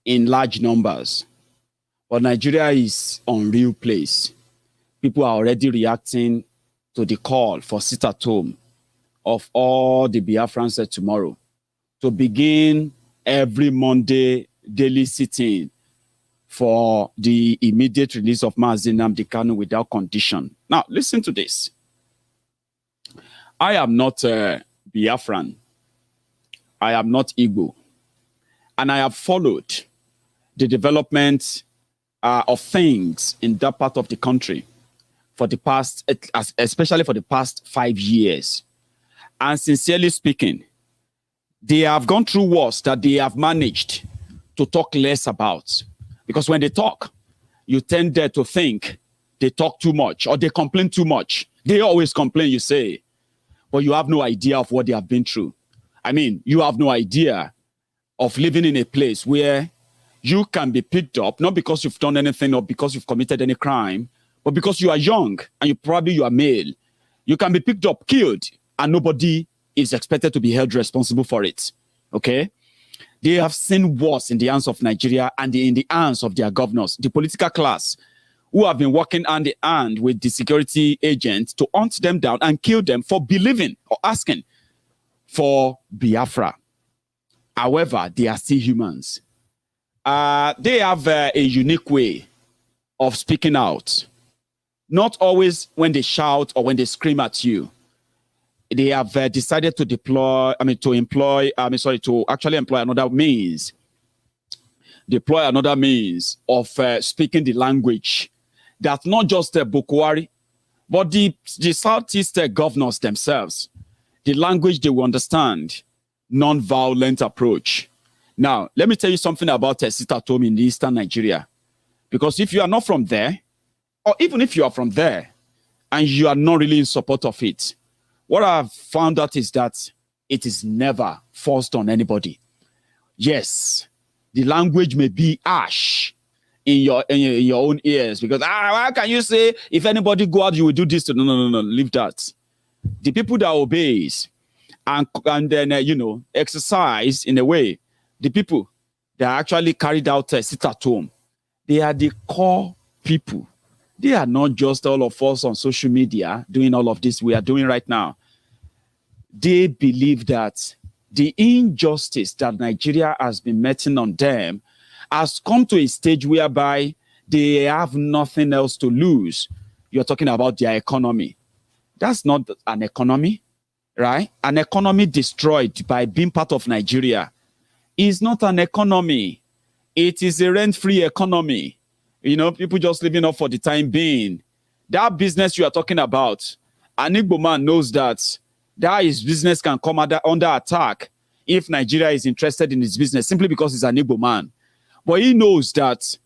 in large numbers. But Nigeria is an unreal place. People are already reacting to the call for sit at home of all the Biafrans tomorrow to begin every Monday daily sitting for the immediate release of Mazi Nnamdi Kanu without condition. Now, listen to this. I am not Biafran. I am not Igbo. And I have followed the development of things in that part of the country for the past, especially for the past 5 years. And sincerely speaking, they have gone through wars that they have managed to talk less about. Because when they talk, you tend to think they talk too much or they complain too much. They always complain, you say, but you have no idea of what they have been through. I mean, you have no idea of living in a place where you can be picked up, not because you've done anything or because you've committed any crime, but because you are young and you are male. You can be picked up, killed, and nobody is expected to be held responsible for it. Okay? They have seen wars in the hands of Nigeria and in the hands of their governors, the political class, who have been working hand in hand with the security agents to hunt them down and kill them for believing or asking for Biafra. However, they are still humans. They have a unique way of speaking out. Not always when they shout or when they scream at you. They have decided to employ another means. Deploy another means of speaking the language that not just Bokhari, but the Southeast governors themselves, the language they will understand, non-violent approach. Now, let me tell you something about sit at home in Eastern Nigeria. Because if you are not from there, or even if you are from there, and you are not really in support of it, what I've found out is that it is never forced on anybody. Yes, the language may be harsh in your own ears because how can you say if anybody go out you will do this? No, leave that. The people that obeys and then exercise in a way, the people that actually carried out sit at home, they are the core people. They are not just all of us on social media doing all of this we are doing right now. They believe that the injustice that Nigeria has been meting on them has come to a stage whereby they have nothing else to lose. You're talking about their economy. That's not an economy, right? An economy destroyed by being part of Nigeria is not an economy. It is a rent-free economy. People just living up for the time being. That business you are talking about, an Igbo man knows that his business can come under attack if Nigeria is interested in his business simply because he's an Igbo man. But he knows that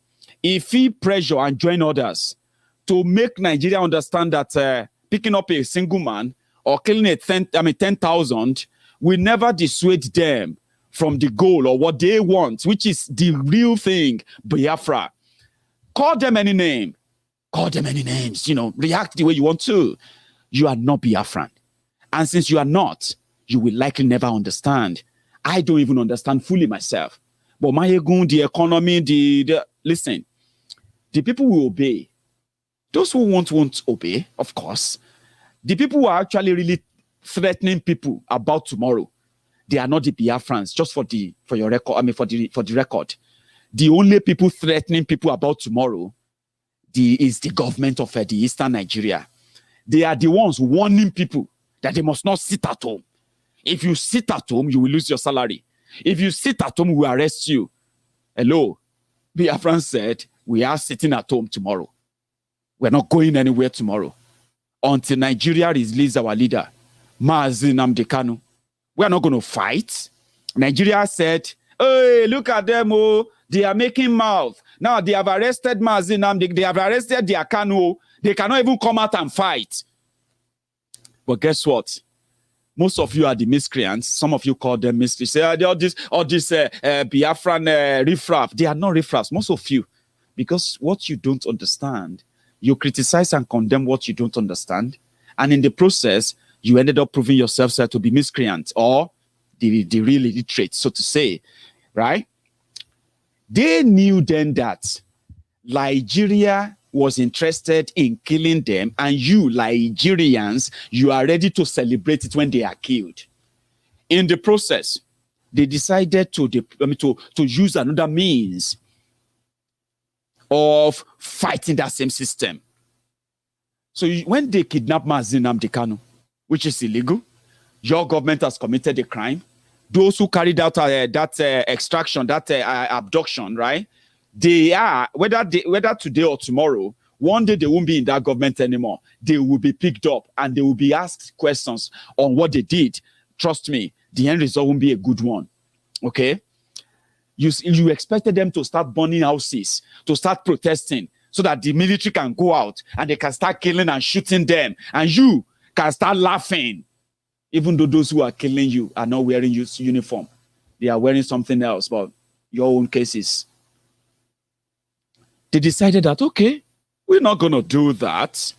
if he pressure and join others to make Nigeria understand that picking up a single man or killing 10,000 will never dissuade them from the goal or what they want, which is the real thing, Biafra. Call them any name. Call them any names. React the way you want to. You are not Biafran. And since you are not, you will likely never understand. I don't even understand fully myself. But Maiyegun, the economy, listen, the people will obey. Those who won't obey, of course. The people who are actually really threatening people about tomorrow, they are not the Biafrans, just for the record. The only people threatening people about tomorrow is the government of the Eastern Nigeria. They are the ones warning people that they must not sit at home. If you sit at home, you will lose your salary. If you sit at home, we will arrest you. Hello. Biafran said, we are sitting at home tomorrow. We're not going anywhere tomorrow. until Nigeria releases our leader, Mazi Nnamdi Kanu. We are not going to fight. Nigeria said, hey, look at them, oh, they are making mouth. Now they have arrested Mazi Nnamdi, they have arrested their Kanu. They cannot even come out and fight. But guess what? Most of you are the miscreants. Some of you call them miscreants. Say, all this Biafran riffraff. They are not riffraffs, most of you. Because what you don't understand, you criticize and condemn what you don't understand. And in the process, you ended up proving yourself to be miscreant or the real illiterate, so to say, right? They knew then that Nigeria was interested in killing them, and you, Nigerians, you are ready to celebrate it when they are killed. In the process, they decided to use another means of fighting that same system. So when they kidnap Mazi Nnamdi Kanu, which is illegal, your government has committed a crime. Those who carried out that extraction, that abduction, right? They are, whether today or tomorrow, one day they won't be in that government anymore. They will be picked up and they will be asked questions on what they did. Trust me, the end result won't be a good one. Okay? You expected them to start burning houses, to start protesting, so that the military can go out and they can start killing and shooting them. And you can start laughing. Even though those who are killing you are not wearing your uniform. They are wearing something else, but your own cases. They decided that, okay, we're not going to do that.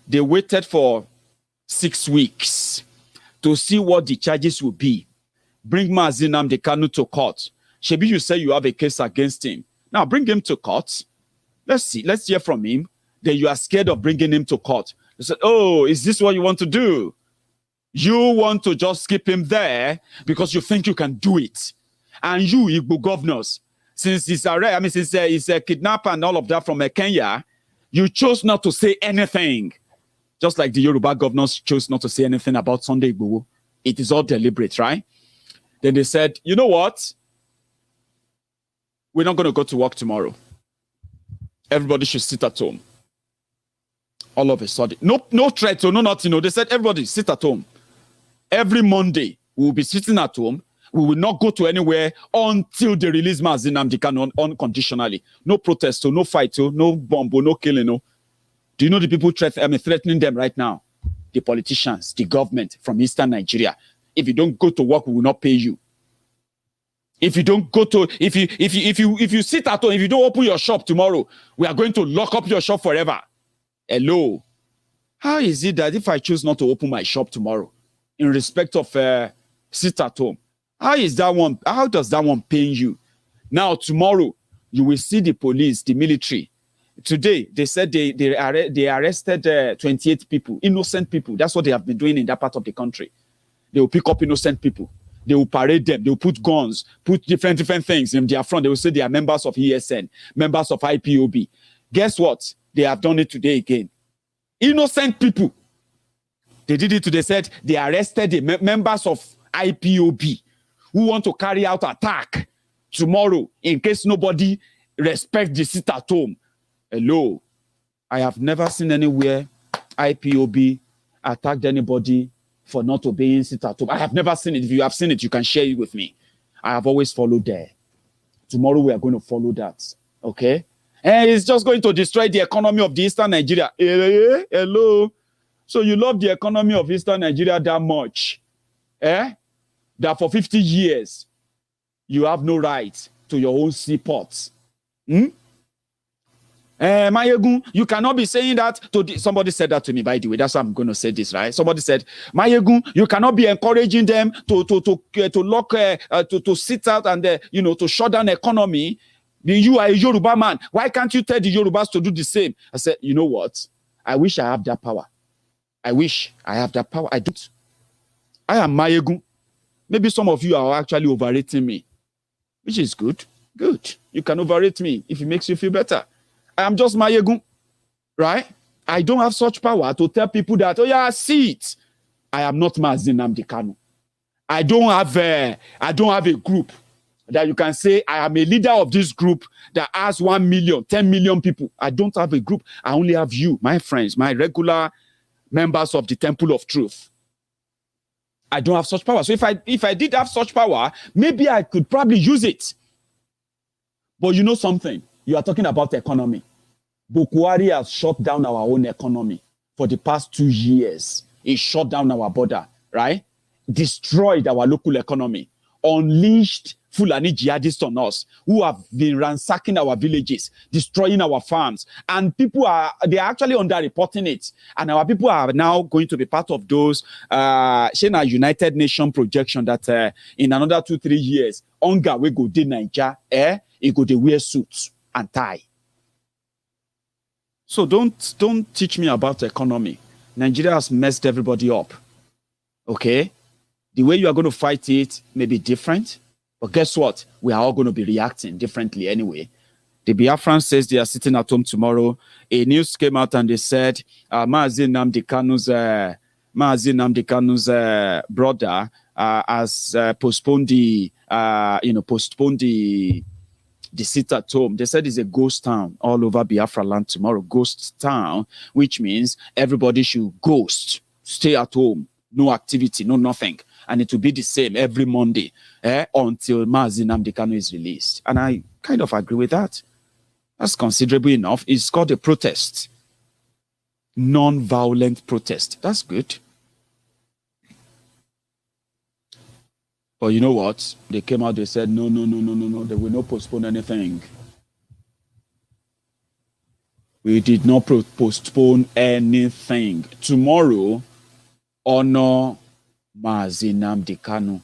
They waited for 6 weeks to see what the charges will be. Bring Mazi Nnamdi Kanu to court. Shebi, you say you have a case against him. Now bring him to court. Let's see. Let's hear from him. Then you are scared of bringing him to court. They said, oh, is this what you want to do? You want to just keep him there because you think you can do it. And you, Igbo governors, since he's a kidnapper and all of that from Kenya, you chose not to say anything. Just like the Yoruba governors chose not to say anything about Sunday Igboho. It is all deliberate, right? Then they said, you know what? We're not going to go to work tomorrow. Everybody should sit at home. All of a sudden. No threat, no nothing. No. They said, everybody sit at home. Every Monday, we will be sitting at home. We will not go to anywhere until they release Mazi Nnamdi Kanu unconditionally. No protest, no fight, no bomb, no killing. No. Do you know the people threatening them right now? The politicians, the government from Eastern Nigeria. If you don't go to work, we will not pay you. If you don't go to, if you sit at home, if you don't open your shop tomorrow, we are going to lock up your shop forever. Hello. How is it that if I choose not to open my shop tomorrow, in respect of sit at home, how does that one pain you? Now, tomorrow, you will see the police, the military. Today, they said they arrested 28 people, innocent people. That's what they have been doing in that part of the country. They will pick up innocent people. They will parade them. They will put guns, put different things in their front. They will say they are members of ESN, members of IPOB. Guess what? They have done it today again. Innocent people. They did it today. Said they arrested the members of IPOB who want to carry out attack tomorrow in case nobody respects the sit at home. Hello. I have never seen anywhere IPOB attacked anybody for not obeying sit at home. I have never seen it. If you have seen it, you can share it with me. I have always followed there. Tomorrow we are going to follow that. Okay? And it's just going to destroy the economy of the Eastern Nigeria. Hello. So you love the economy of Eastern Nigeria that much. That for 50 years, you have no right to your own seaports. Maiyegun, you cannot be saying that to somebody said that to me, by the way. That's why I'm going to say this, right? Somebody said, Maiyegun, you cannot be encouraging them to lock, to sit out and, to shut down the economy. You are a Yoruba man. Why can't you tell the Yorubas to do the same? I said, you know what? I wish I have that power. I wish I have that power. I don't. I am Maiyegun. Maybe some of you are actually overrating me, which is good. Good. You can overrate me if it makes you feel better. I am just Maiyegun, right? I don't have such power to tell people that, oh yeah, see it. I am not Mazi Nnamdi Kanu. I don't have a group that you can say I am a leader of this group that has 1 million, 10 million people. I don't have a group. I only have you, my friends, my regular members of the Temple of Truth. I don't have such power. So if I did have such power, maybe I could probably use it. But you know something? You are talking about economy. Bokhari has shut down our own economy for the past 2 years. He shut down our border, right? Destroyed our local economy. Unleashed Fulani jihadists on us who have been ransacking our villages, destroying our farms. And they are actually underreporting it. And our people are now going to be part of those United Nations projection that in another 2-3 years, hunger will go to Nigeria, it go to wear suits and tie. So don't teach me about the economy. Nigeria has messed everybody up. Okay? The way you are going to fight it may be different. But guess what? We are all going to be reacting differently anyway. The Biafrans says they are sitting at home tomorrow. A news came out and they said Mazi Nnamdi Kanu's brother has postponed the sit at home. They said it's a ghost town all over Biafra land tomorrow. Ghost town, which means everybody should ghost, stay at home, no activity, no nothing. And it will be the same every Monday until Mazi Nnamdi Kanu is released. And I kind of agree with that. That's considerable enough. It's called a protest. Non-violent protest. That's good. But you know what? They came out, they said, no. They will not postpone anything. We did not postpone anything. Tomorrow, honor Mazi Nnamdi Kanu,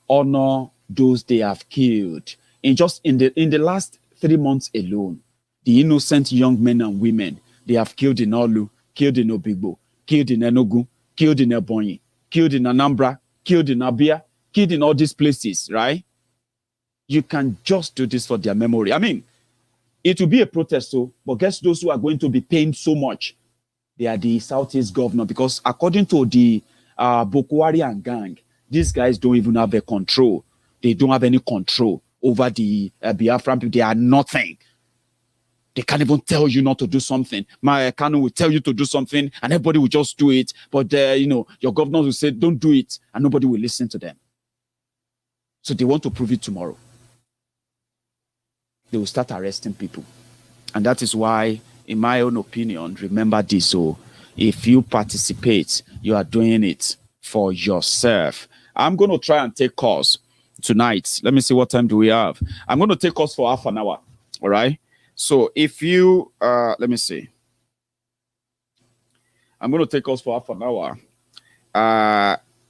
honor those they have killed. In the last 3 months alone, the innocent young men and women they have killed in Olu, killed in Obigbo, killed in Enugu, killed in Ebonyi, killed in Anambra, killed in Abia, killed in all these places, right? You can just do this for their memory. I mean, it will be a protest, but guess those who are going to be paying so much? They are the Southeast governor, because according to the Bokhari and gang, these guys don't even have a control. They don't have any control over the Biafran people. They are nothing. They can't even tell you not to do something. My Kanu will tell you to do something and everybody will just do it. But, your governors will say, don't do it, and nobody will listen to them. So they want to prove it tomorrow. They will start arresting people. And that is why, in my own opinion, remember this. So if you participate, you are doing it for yourself. I'm going to try and take calls tonight. Let me see, what time do we have? I'm going to take calls for half an hour. All right. So if you, let me see. I'm going to take calls for half an hour.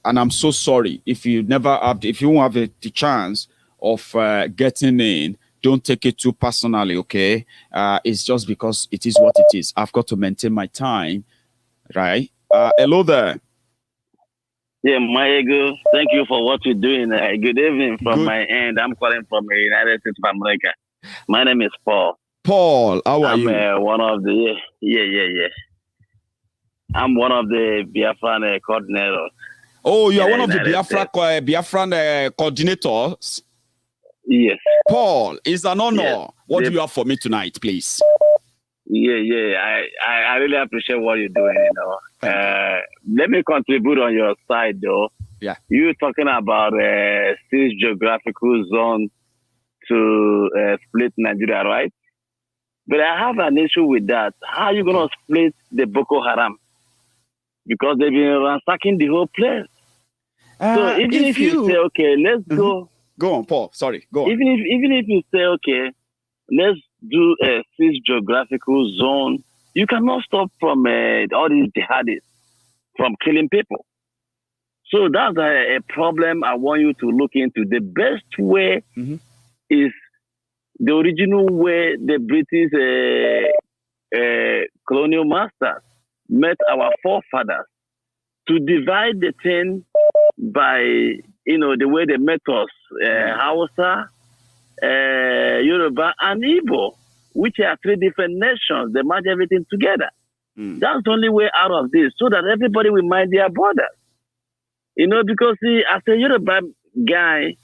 And I'm so sorry if you if you won't have the chance of getting in, don't take it too personally, okay? It's just because it is what it is. I've got to maintain my time, right? Hello there. Yeah, Maiyegun, thank you for what you're doing. Good evening from my end. I'm calling from the United States of America. My name is Paul. Paul, how are you? I'm one of the, I'm one of the Biafran coordinators. Oh, you are one of the Biafran coordinators? Yes. Paul, it's an honor. Yes. What do you have for me tonight, please? I really appreciate what you're doing, Let me contribute on your side, though. Yeah. You're talking about 6 geographical zones to split Nigeria, right? But I have an issue with that. How are you going to split the Boko Haram? Because they've been ransacking the whole place. So even if you say, okay, let's go. Go on, Paul. Sorry, go on. Even if you say, okay, let's do a 6 geographical zone, you cannot stop from all these jihadists from killing people. So that's a problem I want you to look into. The best way is the original way the British colonial masters met our forefathers to divide the thing by, the way they met us, Hausa, Yoruba, and Igbo, which are 3 different nations. They merge everything together. That's the only way out of this, so that everybody will mind their borders. Because as a Yoruba guy,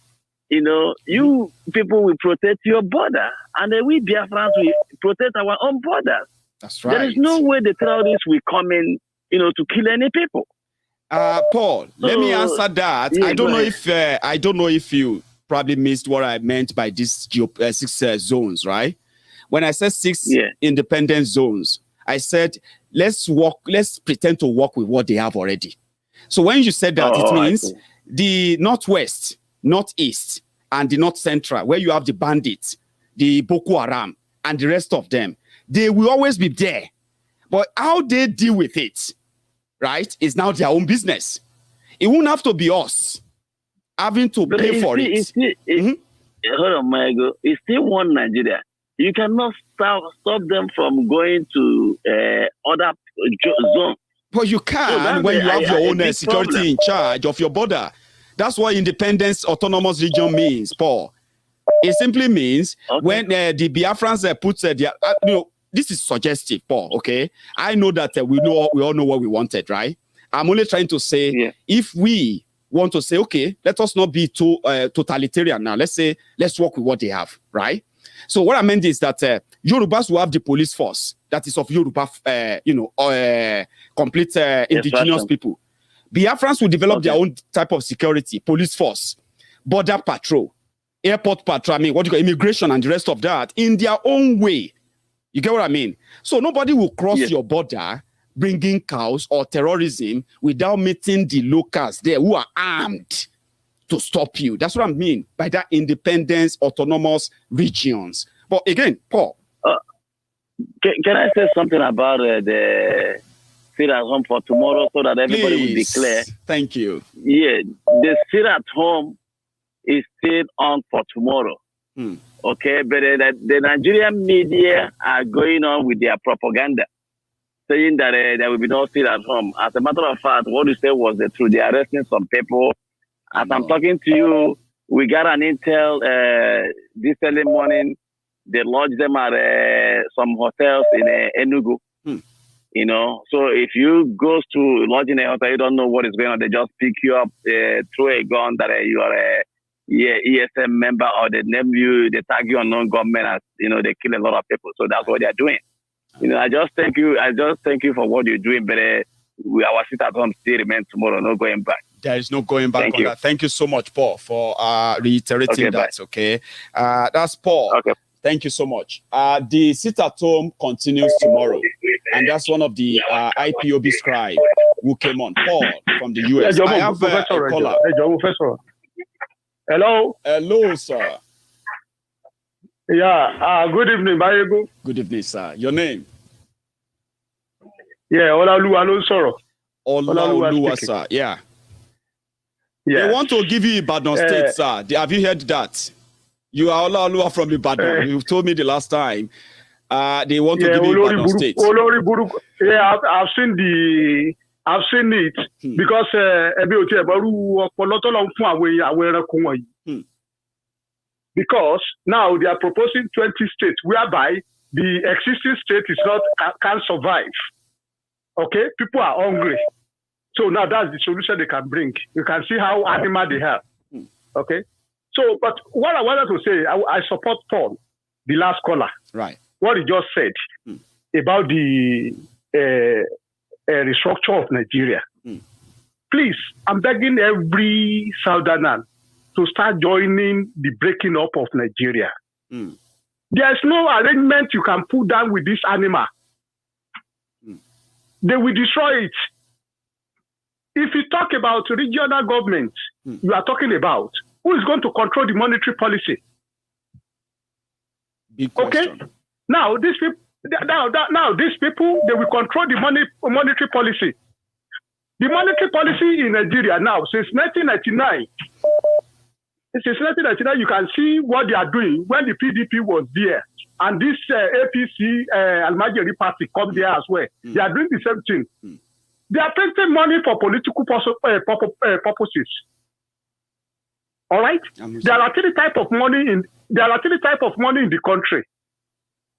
you people will protect your border, and then we Biafrans will protect our own borders. That's right. There is no way the terrorists will come in to kill any people. Paul, let me answer that. Yeah, I don't know if you probably missed what I meant by these 6 zones, right? When I said 6 independent zones, I said let's pretend to work with what they have already. So when you said that, it means the northwest, northeast, and the north central, where you have the bandits, the Boko Haram, and the rest of them, they will always be there. But how they deal with it, right, is now their own business. It won't have to be us having to pay for it. Hold on, Maiyegun. It's still one Nigeria. You cannot stop them from going to other zones. But you can when you have your own security in charge of your border. That's what independence, autonomous region means, Paul. It simply means when the Biafrans put their, this is suggestive, Paul. Okay, I know that we all know what we wanted, right? I'm only trying to say if we want to say, okay, let us not be too totalitarian now. Let's work with what they have, right? So what I meant is that Yorubas will have the police force that is of Yoruba, complete indigenous people. Biafrans will develop their own type of security, police force, border patrol, airport patrol, immigration and the rest of that in their own way. You get what I mean? So nobody will cross your border bringing cows or terrorism without meeting the locals there who are armed to stop you. That's what I mean by that independence, autonomous regions. But again, Paul. Can I say something about the sit at home for tomorrow so that everybody will be clear? Thank you. Yeah, the sit at home is still on for tomorrow. Okay, but the Nigerian media are going on with their propaganda, saying that there will be no sit at home. As a matter of fact, what you said was the truth. They are arresting some people. As I'm talking to you, we got an intel this early morning. They lodged them at some hotels in Enugu. So if you go to lodge in a hotel, you don't know what is going on. They just pick you up, throw a gun that you are a ESM member, or they name you, they tag you on non-government as, they kill a lot of people. So that's what they are doing. I just thank you for what you're doing, but our sit at home still remains tomorrow, no going back. There is no going back on that. Thank you so much, Paul, for reiterating that. Bye. Okay. That's Paul. Okay. Thank you so much. The sit at home continues tomorrow. And that's one of the IPOB scribe who came on, Paul, from the US. I have a caller. Hello. Hello, sir. Yeah. Good evening, Maiyegun. Good evening, sir. Your name? Yeah, Olaoluwa Soro. Olaoluwa, sir. Yeah. They want to give you Ibadan State, sir. Have you heard that? You are Olaoluwa from Ibadan. You told me the last time. They want to give you Ibadan State. Yeah, I've seen it because because now they are proposing 20 states whereby the existing state is can't survive. Okay, people are hungry. So now that's the solution they can bring. You can see how animal they have. Okay. So, but what I wanted to say, I support Paul, the last caller. Right. What he just said about the restructure of Nigeria. Please, I'm begging every Southerner to start joining the breaking up of Nigeria. There's no arrangement you can put down with this animal. They will destroy it. If you talk about regional government, you are talking about who is going to control the monetary policy. Okay? Now these people, they will control the monetary policy. The monetary policy in Nigeria now, since 1999, you can see what they are doing when the PDP was there. And this APC, Almajiri party, come there as well. They are doing the same thing. They are printing money for political purposes. All right? There are three types of money in the country.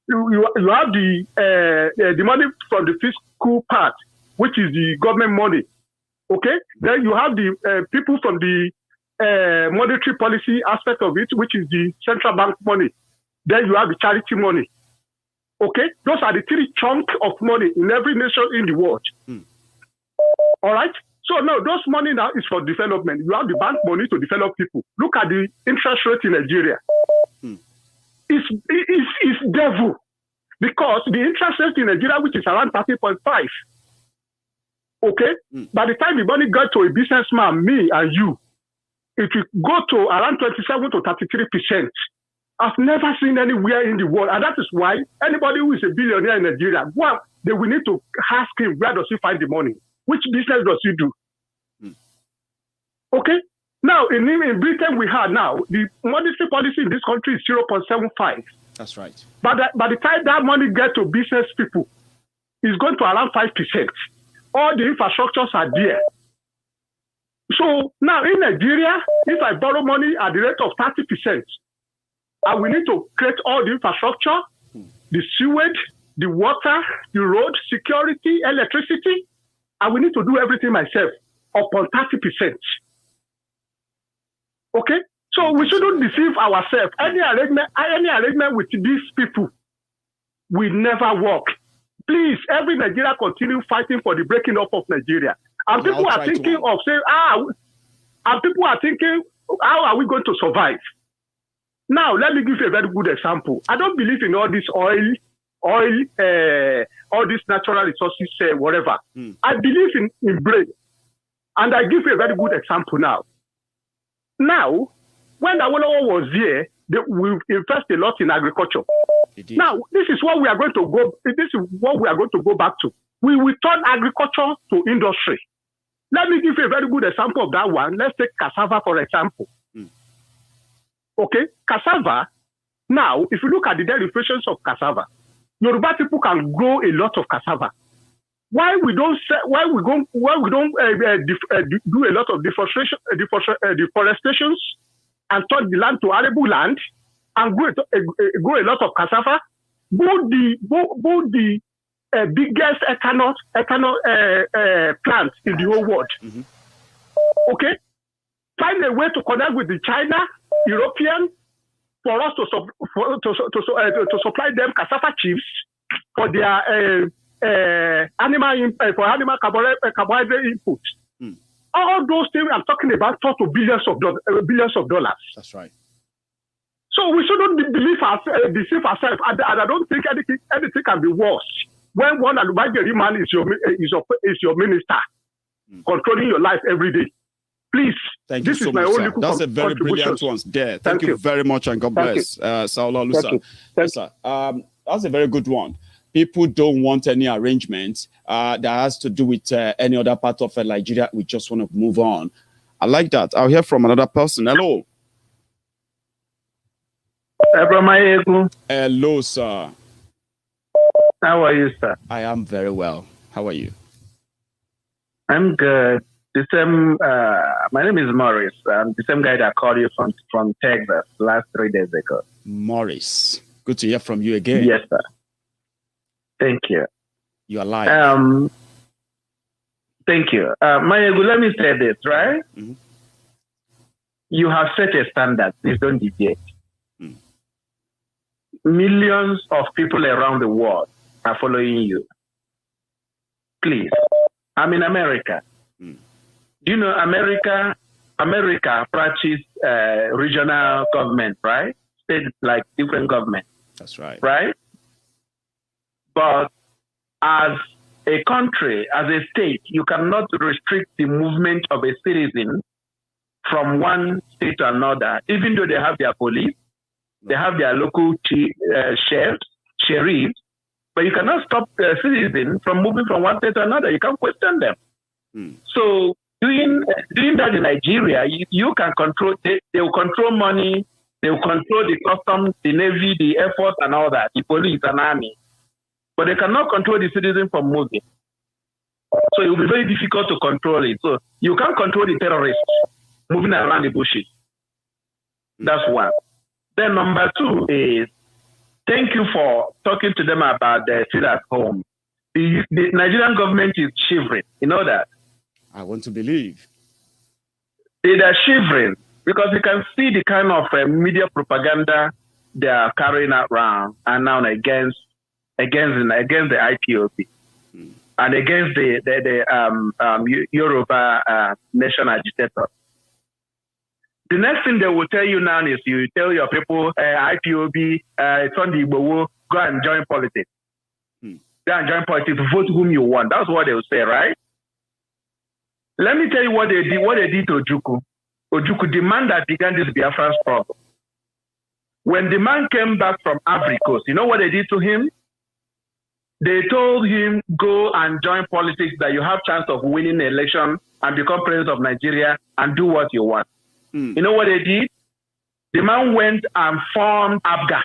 You have the money from the fiscal part, which is the government money. Okay? Then you have the people from the monetary policy aspect of it, which is the central bank money. Then you have the charity money. Okay? Those are the three chunks of money in every nation in the world. All right? So now those money now is for development. You have the bank money to develop people. Look at the interest rate in Nigeria. It's devil. Because the interest rate in Nigeria, which is around 30.5, okay? By the time the money got to a businessman, me and you, it will go to around 27 to 33%. I've never seen anywhere in the world. And that is why anybody who is a billionaire in Nigeria, well, they will need to ask him, where does he find the money? Which business does he do? Okay? Now, in Britain, we have now, the monetary policy in this country is 0.75. That's right. But by the time that money gets to business people, it's going to around 5%. All the infrastructures are there. So now in Nigeria, if I borrow money at the rate of 30%, I will need to create all the infrastructure, the sewage, the water, the road, security, electricity. I will need to do everything myself upon 30%. Okay? So we shouldn't deceive ourselves. Any arrangement with these people will never work. Please, every Nigeria continue fighting for the breaking up of Nigeria. And people are thinking of saying, how are we going to survive? Now, let me give you a very good example. I don't believe in all this oil, all these natural resources, whatever. I believe in brain. And I give you a very good example now. Now, when Awolowo was here, we invest a lot in agriculture. Now, this is what we are going to go. This is what we are going to go back to. We will turn agriculture to industry. Let me give you a very good example of that one. Let's take cassava, for example. Okay, cassava. Now, if you look at the derivations of cassava, Yoruba people can grow a lot of cassava. Why we don't do a lot of deforestations and turn the land to arable land and grow a lot of cassava? Both the biggest ethanol plant in the whole world. Okay, find a way to connect with the China, European, for us to supply them cassava chips for their animal carbohydrate input. All those things I'm talking about talk to billions of dollars. That's right. So we shouldn't deceive ourselves. And I don't think anything can be worse when one Alubageri man is your minister, controlling your life every day. Please. Thank you so much, sir. That's a very brilliant one there. Thank you very much, and God bless. Saula Lusa. Yes, sir. That's a very good one. People don't want any arrangement that has to do with any other part of Nigeria. We just want to move on. I like that. I'll hear from another person. Hello. Hello, sir. How are you, sir? I am very well. How are you? I'm good. The same. My name is Morris. I'm the same guy that called you from Texas last 3 days ago. Morris, good to hear from you again. Yes, sir. Thank you. You are live. Thank you. Maiyegun, let me say this, right? You have set a standard. Please don't deviate. Millions of people around the world are following you. Please. I'm in America. Do you know America practices regional government, right? State like different government. That's right. Right? But as a country, as a state, you cannot restrict the movement of a citizen from one state to another, even though they have their police, they have their local sheriffs, but you cannot stop a citizen from moving from one state to another. You can't question them. So doing that in Nigeria, you can control, they will control money, they will control the customs, the navy, the air force and all that, the police and army. But they cannot control the citizen from moving. So it will be very difficult to control it. So you can't control the terrorists moving around the bushes. That's one. Then number two is, thank you for talking to them about the sit at home. The Nigerian government is shivering. You know that? I want to believe. They are shivering because you can see the kind of media propaganda they are carrying around and now against the IPOB. and against the Yoruba nation agitator. The next thing they will tell you now is you tell your people, IPOB, Sunday Igboho, go and join politics. Go and join politics, vote whom you want. That's what they will say, right? Let me tell you what they did. What they did to Ojukwu. Ojukwu, the man that began this Biafran struggle. When the man came back from Ivory Coast, you know what they did to him? They told him, go and join politics, that you have chance of winning the election and become president of Nigeria and do what you want. You know what they did? The man went and formed ABGA.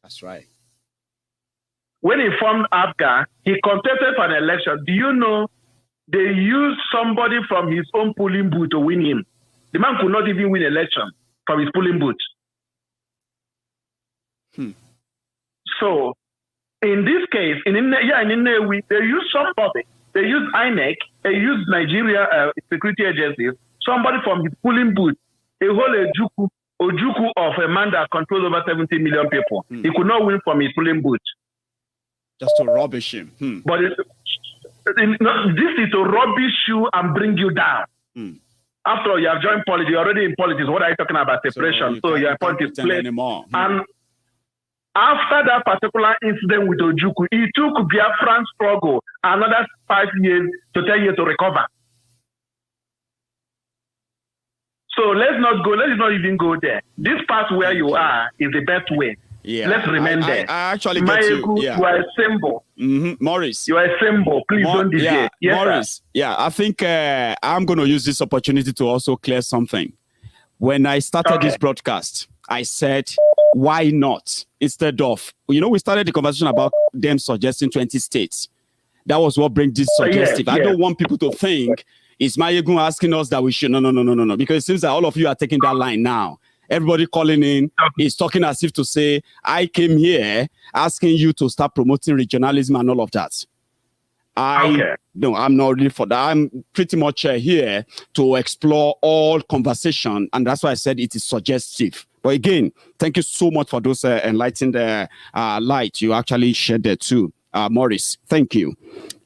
That's right. When he formed ABGA, he contested for an election. Do you know they used somebody from his own polling booth to win him? The man could not even win election from his polling booth. So, in this case, in Nnewi, they use somebody. They use INEC, they use Nigeria security agencies, somebody from his polling booth, a whole Ojukwu of a man that controls over 70 million people. He could not win from his polling booth. Just to rubbish him. But this is to rubbish you and bring you down. After all, you have joined politics, you're already in politics. What are you talking about? Separation. So you're in politics. And after that particular incident with Ojukwu, it took Biafran struggle another 5 years to 10 years to recover. So let's not even go there. This part where you are is the best way. Yeah, let's remain there. I actually get you. Yeah. You are a symbol. Morris. You are a symbol. Please don't deviate. Yeah, yes, Morris. Sir. Yeah, I think I'm going to use this opportunity to also clear something. When I started this broadcast, I said, why not? Instead of, we started the conversation about them suggesting 20 states. That was what brings this suggestive. I don't want people to think it's Maiyegun asking us that we should. No. Because it seems that all of you are taking that line now. Everybody calling in is talking as if to say, I came here asking you to start promoting regionalism and all of that. No, I'm not really for that. I'm pretty much here to explore all conversation. And that's why I said it is suggestive. But again, thank you so much for those enlightened light you actually shared there too. Morris, thank you.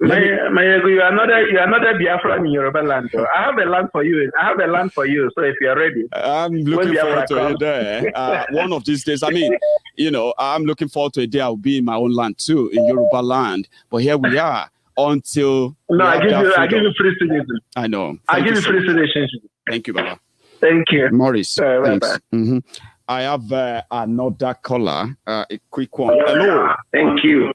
Maiyegun, you are not a Biafran in Yoruba land. Though. I have a land for you. So if you are ready, I'm looking forward to it there. One of these days, I'm looking forward to a day I'll be in my own land too, in Yoruba land. But here we are until. No, I give you free citizenship. I know. I give you free citizenship. Thank you, Baba. Thank you, Morris. Thanks. Bye. I have another caller. A quick one. Hello. Thank you.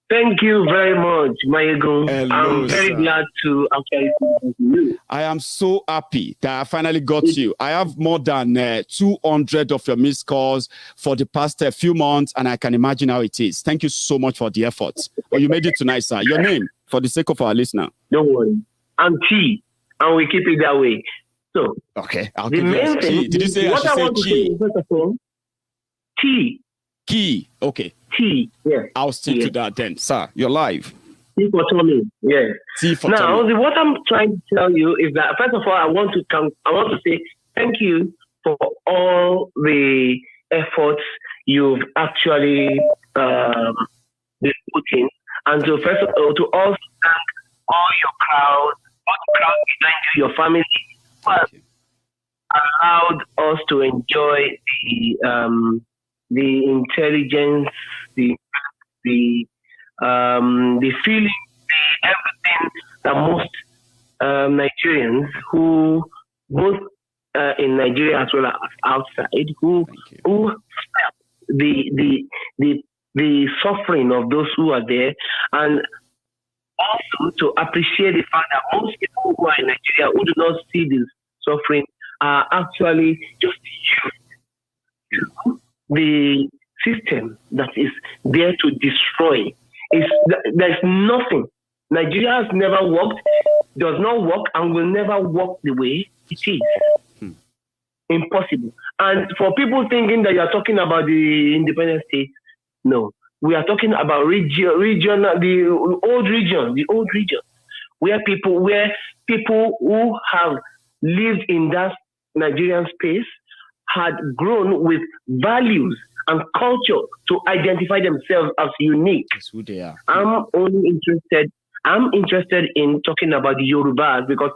Thank you very much, Maiyegun. I'm very glad to actually see you. I am so happy that I finally got you. I have more than 200 of your missed calls for the past few months, and I can imagine how it is. Thank you so much for the effort. But you made it tonight, sir. Your name, for the sake of our listener. Don't worry. I'm T, and we keep it that way. So, okay. I'll the main thing. Did you say I should say T? First of all, T. Key. Okay. T. Yes. I'll stick to that then, sir. You're live. T for Tommy. Yes. T for now, Tommy. What I'm trying to tell you is that first of all, I want to say thank you for all the efforts you've actually been putting, and to also thank all your crowd behind you, your family, who have allowed us to enjoy the intelligence, the feeling, everything that most Nigerians who both in Nigeria as well as outside who the suffering of those who are there, and also to appreciate the fact that most people who are in Nigeria who do not see this suffering are actually just used the system that is there to destroy. There's nothing. Nigeria has never worked, does not work, and will never work the way it is. Impossible. And for people thinking that you are talking about the independent state, no. We are talking about the old region, where people who have lived in that Nigerian space had grown with values and culture to identify themselves as unique. That's who they are. I'm interested in talking about the Yorubas because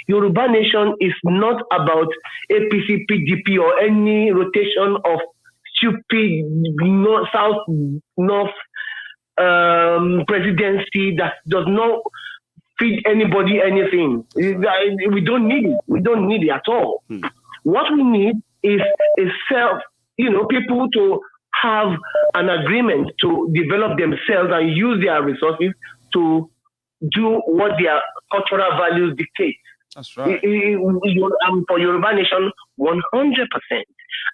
Yoruba nation is not about APC, PDP, or any rotation of stupid South-North presidency that does not feed anybody anything. We don't need it. We don't need it at all. What we need is people to have an agreement to develop themselves and use their resources to do what their cultural values dictate. That's right. I'm for Yoruba nation 100%,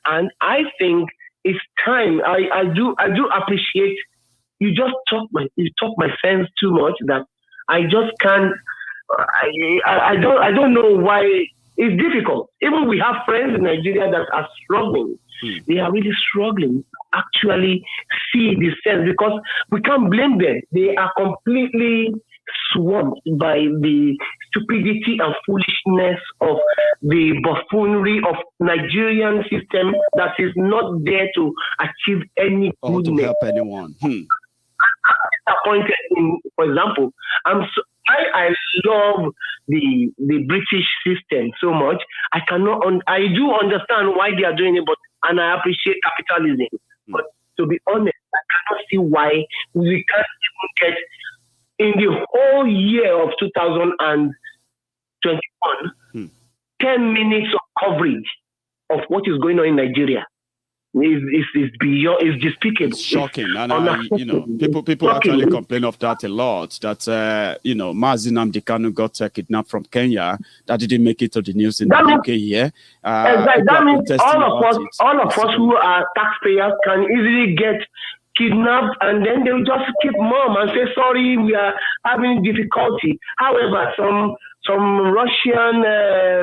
and I think it's time. I do appreciate you. Just talk my sense too much that I just can't. I don't know why it's difficult. Even we have friends in Nigeria that are struggling. They are really struggling to actually see this sense because we can't blame them. They are completely swamped by the stupidity and foolishness of the buffoonery of Nigerian system that is not there to achieve any or goodness. to help anyone. I'm disappointed in, for example, I love the British system so much. I do understand why they are doing it, and I appreciate capitalism. But to be honest, I cannot see why we can't even get in the whole year of 2021 10 minutes of coverage of what is going on in Nigeria. Is beyond, is despicable. It's shocking, and people actually complain of that a lot. That Mazi Nnamdi Kanu got kidnapped from Kenya. That didn't make it to the news in the UK here. Exactly. That means all of us who are taxpayers can easily get kidnapped, and then they will just keep mum and say sorry, we are having difficulty. However, some Russian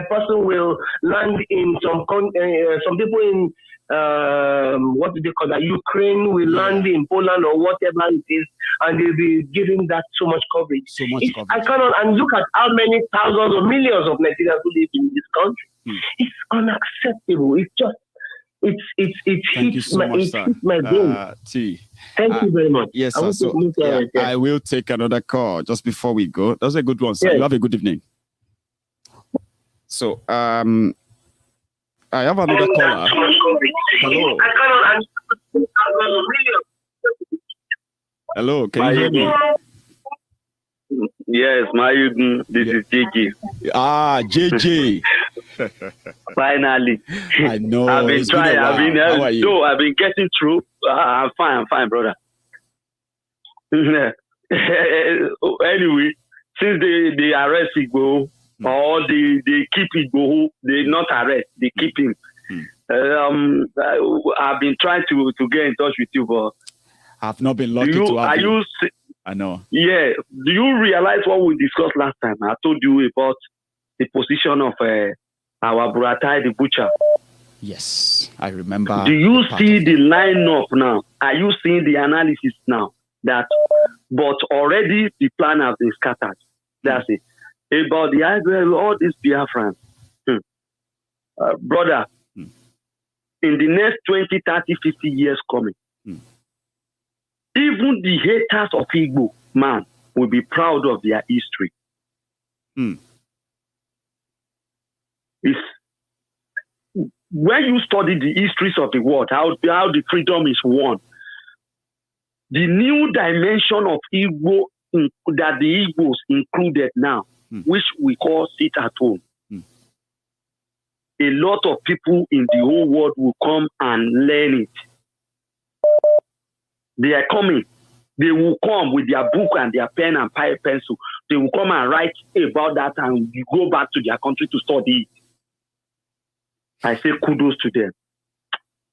person will land in some people in what do they call that? Ukraine will land in Poland or whatever it is, and they'll be giving that so much coverage. I cannot, and look at how many thousands or millions of Nigerians who live in this country. It's unacceptable. It's just it hits my brain. Thank you very much. Yes, sir. I will take another call just before we go. That's a good one, sir. Yes. You have a good evening. So I have another caller. Hello. Hello, can you hear me? Yes, Maiyegun. This is JJ. JJ. Finally. I know. I've been trying. How are you? So I've been getting through. I'm fine, brother. Anyway, since they arrest Igboho, or they keep Igboho, they not arrest, they keep him. I've been trying to get in touch with you, but I've not been lucky to have you. I know. Yeah. Do you realize what we discussed last time? I told you about the position of our Buratai, the butcher. Yes, I remember. Do you see the lineup now? Are you seeing the analysis now? But already the plan has been scattered. That's it. About the idea, all these Biafrans. Brother, in the next 20, 30, 50 years coming, even the haters of Igbo, man, will be proud of their history. When you study the histories of the world, how the freedom is won, the new dimension of Igbo that the Igbos included now, which we call sit at home, a lot of people in the whole world will come and learn it. They are coming. They will come with their book and their pen and pencil. They will come and write about that and go back to their country to study it. I say kudos to them.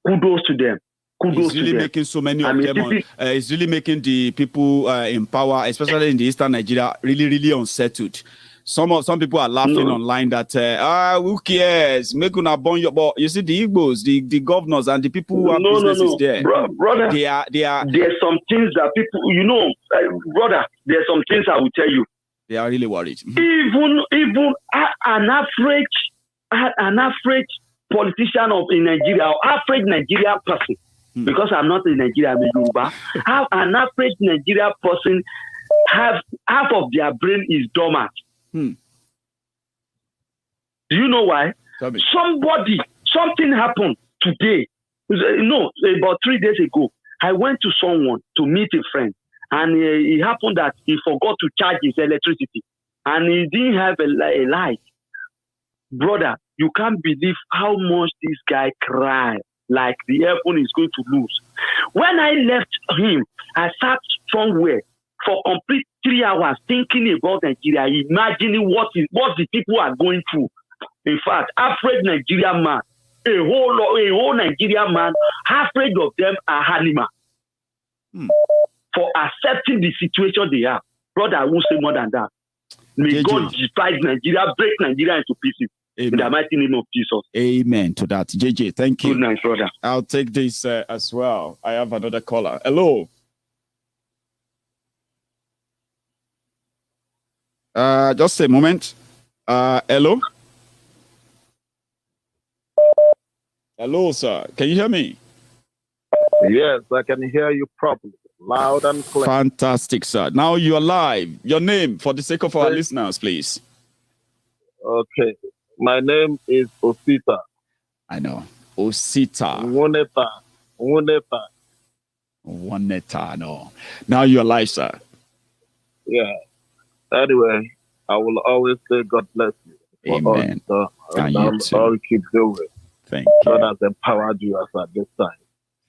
Kudos to them. It's really making so many of them. It's really making the people in power, especially in the eastern Nigeria, really, really unsettled. Some people are laughing online that who cares? Make una burn your. But you see, the Igbos, the governors, and the people who have businesses there, brother. They are. There's some things that people, brother. There's some things I will tell you. They are really worried. Even an average politician in Nigeria, or average Nigerian person, because I'm not in Nigeria, I'm a Yoruba. How an average Nigeria person half of their brain is dormant. Do you know why? Something happened today. No, about 3 days ago, I went to someone to meet a friend, and it happened that he forgot to charge his electricity, and he didn't have a light. Brother, you can't believe how much this guy cried, like the heaven is going to lose. When I left him, I sat somewhere for complete 3 hours thinking about Nigeria, imagining what the people are going through. In fact, average Nigerian man, a whole Nigerian man, average of them are animal for accepting the situation they are. Brother, I won't say more than that. May God despise Nigeria, break Nigeria into pieces. Amen. In the mighty name of Jesus. Amen to that. JJ, thank you. Good night, brother. I'll take this as well. I have another caller. Hello. Just a moment. Hello. Hello, sir. Can you hear me? Yes, I can hear you properly, loud and clear. Fantastic, sir. Now you are live. Your name, for the sake of our listeners, please. Okay. My name is Osita. I know. Osita. Woneta, no. Now you're live, sir. Yeah. Anyway, I will always say God bless you. Amen. And all you keep doing. Thank you. God has empowered you as at this time.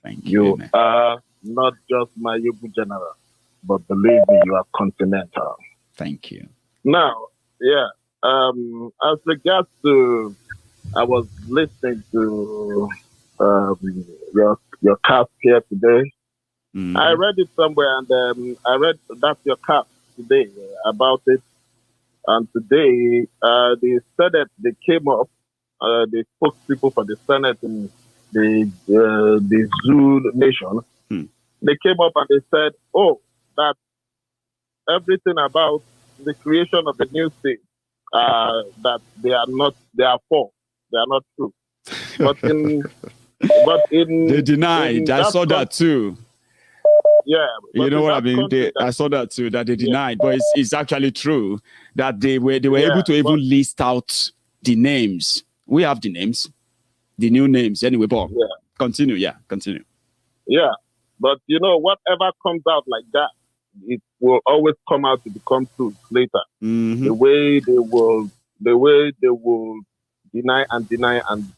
Thank you. You are not just my Yoruba general, but believe me, you are continental. Thank you. Now, yeah. As regards to, I was listening to your cast here today. I read it somewhere, and I read that's your cast today about it. And today, the Senate, they came up, the spokespeople for the Senate in the Zoo Nation, they came up and they said, that everything about the creation of the new state, that they are false, they are not true. But they denied. I saw that too. Yeah, you know what I mean. I saw that too. That they denied, but it's actually true that they were able to even list out the names. We have the names, the new names. Anyway, but continue. Yeah, continue. Yeah, but you know, whatever comes out like that, it will always come out to become truth later. The way they will deny, and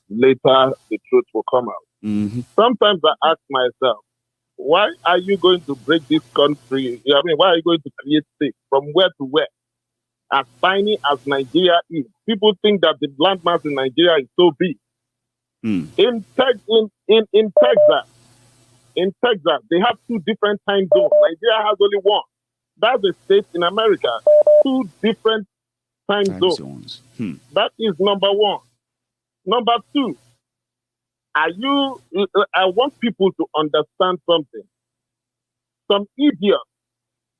later the truth will come out. Sometimes I ask myself, why are you going to break this country? I mean, why are you going to create states from where to where? As tiny as Nigeria is, people think that the landmass in Nigeria is so big. In Texas, they have 2 different time zones. Nigeria has only one. That's a state in America. 2 different time zones. That is number 1. Number 2, I want people to understand something. Some idiots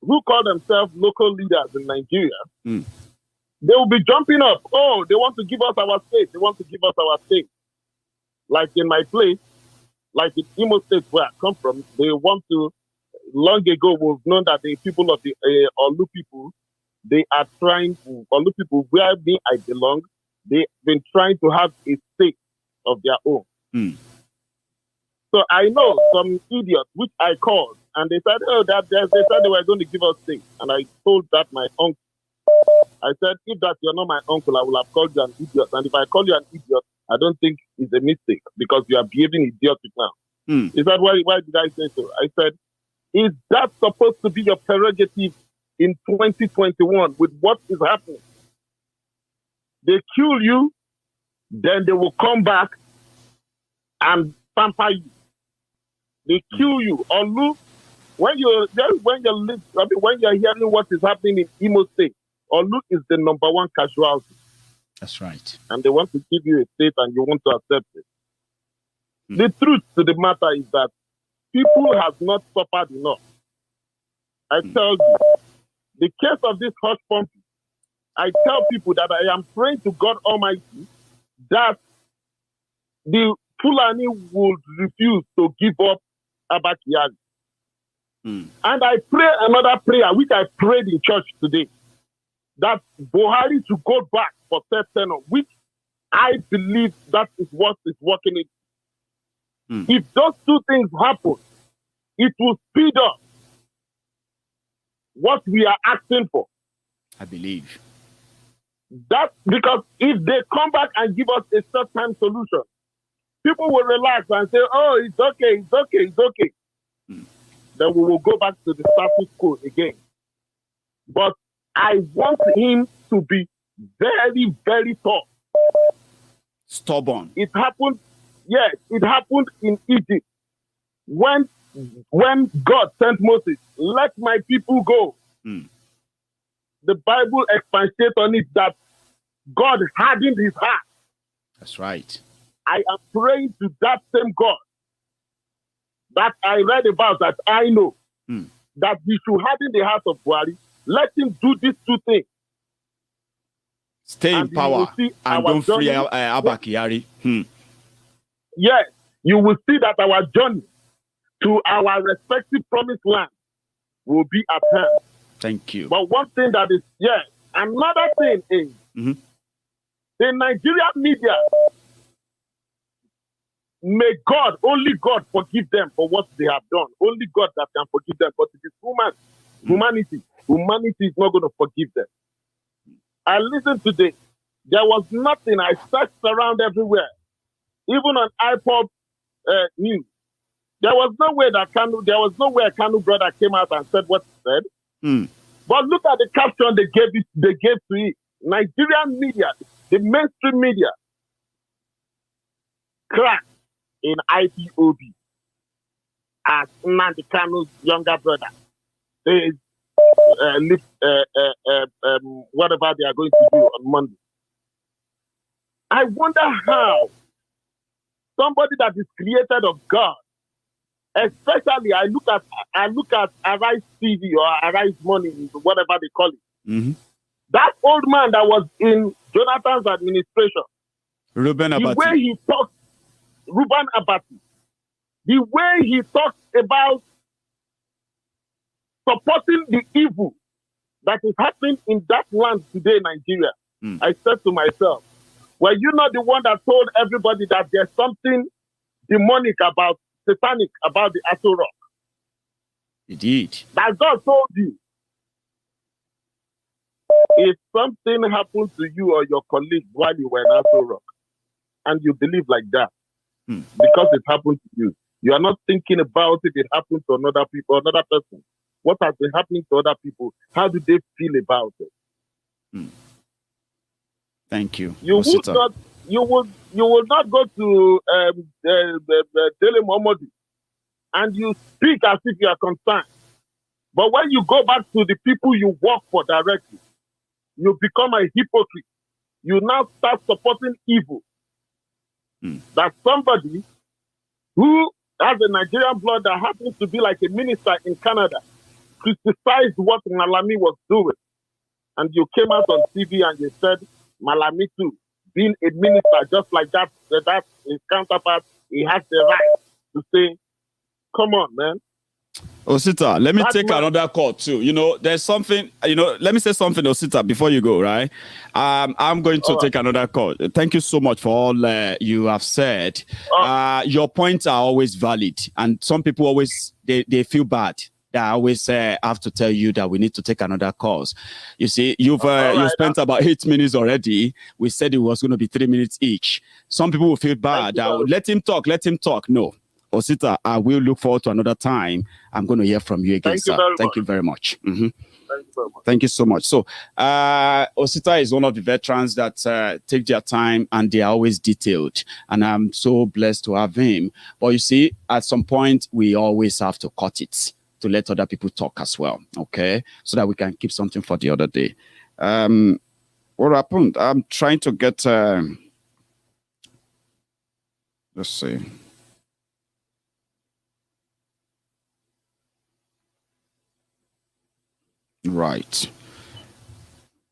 who call themselves local leaders in Nigeria, they will be jumping up. Oh, they want to give us our state. They want to give us our state. Like in my place, like in Imo State where I come from, they want to, long ago we've known that the people of the Olu people, they are trying to, Olu people where I belong, they've been trying to have a state of their own. So I know some idiots, which I called, and they said, they said they were going to give us things. And I told that my uncle. I said, if that you're not my uncle, I will have called you an idiot. And if I call you an idiot, I don't think it's a mistake because you are behaving idiotic now. He said, why did I say so? I said, is that supposed to be your prerogative in 2021 with what is happening? They kill you, then they will come back and pamper you. They kill you. Or look, when you're hearing what is happening in Imo State, Olu is the number 1 casualty. That's right. And they want to give you a state and you want to accept it. The truth to the matter is that people have not suffered enough. I tell you, the case of this hush pumping, I tell people that I am praying to God Almighty that the Fulani would refuse to give up Abba Kyari. And I pray another prayer, which I prayed in church today, that Bokhari to go back for third tenure, which I believe that is what is working it. If those two things happen, it will speed up what we are asking for. I believe. That's because if they come back and give us a short-time solution, people will relax and say, oh, it's okay, it's okay, it's okay. Then we will go back to the status quo again. But I want him to be very, very tough. Stubborn. It happened, yes, it happened in Egypt. When God sent Moses, let my people go. The Bible expatiates on it that God hardened his heart. That's right. I am praying to that same God that I read about, that I know, that we should harden the heart of Buhari. Let him do these two things. Stay in power and don't free Abba Kyari. Yes, you will see that our journey to our respective promised land will be at hand. Thank you. But one thing that is, yes, another thing is the Nigerian media, may God, only God forgive them for what they have done. Only God that can forgive them. But it is humanity. Humanity is not going to forgive them. I listened today. There was nothing. I searched around everywhere. Even on IPOB news. There was no way that Kanu brother came out and said what he said. But look at the caption they gave to it. Nigerian media, the mainstream media, cracked in IPOB as Nnamdi Kanu's younger brother. Whatever they are going to do on Monday. I wonder how somebody that is created of God, especially I look at Arise TV or Arise Money, whatever they call it. That old man that was in Jonathan's administration, the way he talks, Ruben Abati, the way he talks about supporting the evil that is happening in that land today, Nigeria. I said to myself, were you not the one that told everybody that there's something demonic about, satanic about the Aso Rock? Indeed. That God told you. If something happened to you or your colleague while you were in Aso Rock, and you believe like that, because it happened to you, you are not thinking about if it happened to another person. What has been happening to other people? How do they feel about it? Thank you. You will not go to Dele Momodu and you speak as if you are concerned. But when you go back to the people you work for directly, you become a hypocrite. You now start supporting evil. That somebody who has a Nigerian blood that happens to be like a minister in Canada criticized what Malami was doing. And you came out on TV and you said, Malami too, being a minister just like that his counterpart, he has the right to say, come on, man. Osita, let me take another call too. You know, there's something, let me say something, Osita, before you go, right? I'm going to take another call. Thank you so much for all you have said. Your points are always valid. And some people always, they feel bad. I always have to tell you that we need to take another course. You see, you've spent about 8 minutes already. We said it was going to be 3 minutes each. Some people will feel bad. Let him talk. No. Osita, I will look forward to another time. I'm going to hear from you again, sir. Thank you very much. Thank you very much. Thank you so much. So, Osita is one of the veterans that take their time and they are always detailed. And I'm so blessed to have him. But you see, at some point, we always have to cut it to let other people talk as well, okay? So that we can keep something for the other day. What happened? I'm trying to get... let's see. Right.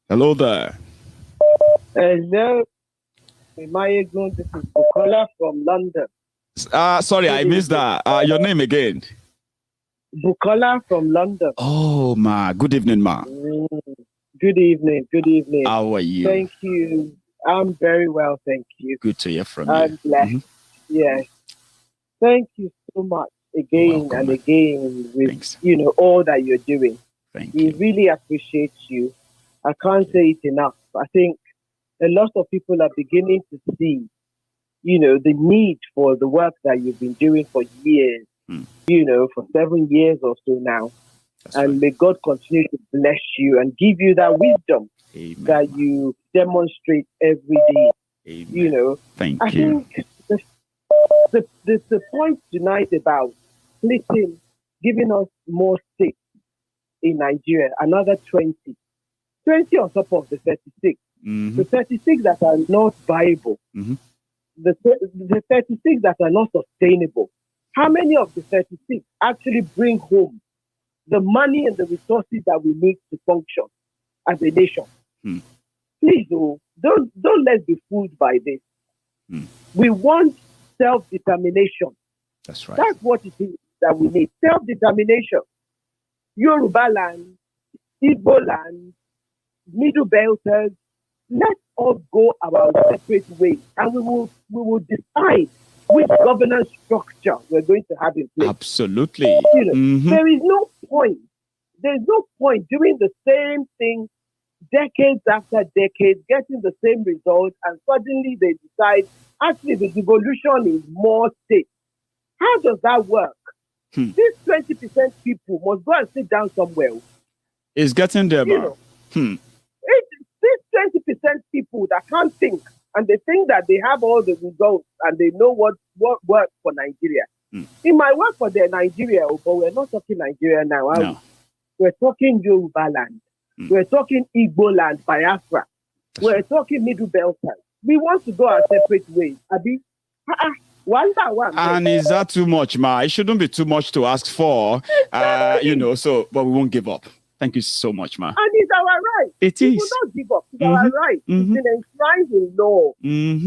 Hello there. Hello. Maiyegun, this is Bokhari from London. Sorry, I missed that. Your name again? Bukola from London. Oh, ma. Good evening, ma. Good evening. Good evening. How are you? Thank you. I'm very well, thank you. Good to hear from you. I'm blessed. Yes. Thank you so much again and again with all that you're doing. We really appreciate you. I can't say it enough. I think a lot of people are beginning to see, the need for the work that you've been doing for years, for 7 years or so now. May God continue to bless you and give you that wisdom that you demonstrate every day. Amen. Thank you. I think the point tonight about splitting, giving us more states in Nigeria, another 20 on top of the 36. The 36 that are not viable, the 36 that are not sustainable. How many of the 36 actually bring home the money and the resources that we need to function as a nation? Please, don't let's be fooled by this. We want self-determination. That's right. That's what it is that we need. Self-determination. Yoruba land, Igbo land, Middle Belters, let us go our separate ways, and we will decide which governance structure we're going to have in place. Absolutely. There is no point. There's no point doing the same thing decades after decades, getting the same results, and suddenly they decide, actually, the devolution is more states. How does that work? These 20% people must go and sit down somewhere. It's getting there, These 20% people that can't think, and they think that they have all the results and they know what works for Nigeria. It might work for Nigeria, but we're not talking Nigeria now. No. We're talking Yoruba land. We're talking Igbo land, Biafra. We're talking Middle Belters. We want to go our separate ways. Abi, and is that too much, ma? It shouldn't be too much to ask for, but we won't give up. Thank you so much, ma. And it's our right. It we is. We will not give up. It's our right. It's been enshrined in law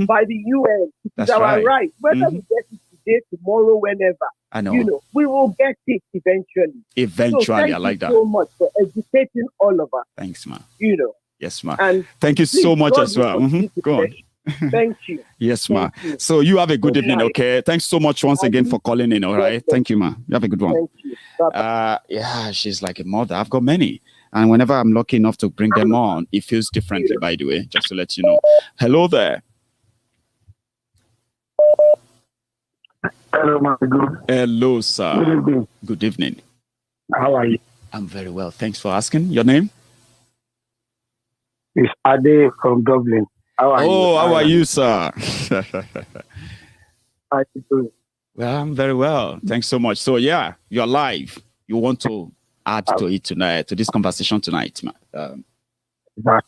by the UN. It's our right. Whether we get it today, tomorrow, whenever. I know. We will get it eventually. Eventually, I like that. Thank you so much for educating all of us. Thanks, ma. Yes, ma. And thank you so much as well. Go on. Thank you. Yes, ma. So you have a good evening, okay? Thanks so much once again for calling in, all right? Thank you, ma. You have a good one. Thank you. Yeah, she's like a mother. I've got many. And whenever I'm lucky enough to bring them on, it feels differently, by the way, just to let you know. Hello there. Hello, Maiyegun. Hello, sir. Good evening. Good evening. How are you? I'm very well. Thanks for asking. Your name? It's Ade from Dublin. How are you? How are you, sir? How are you doing? Well, I'm very well. Thanks so much. So, yeah, you're live. You want to add to it tonight, to this conversation tonight, man? The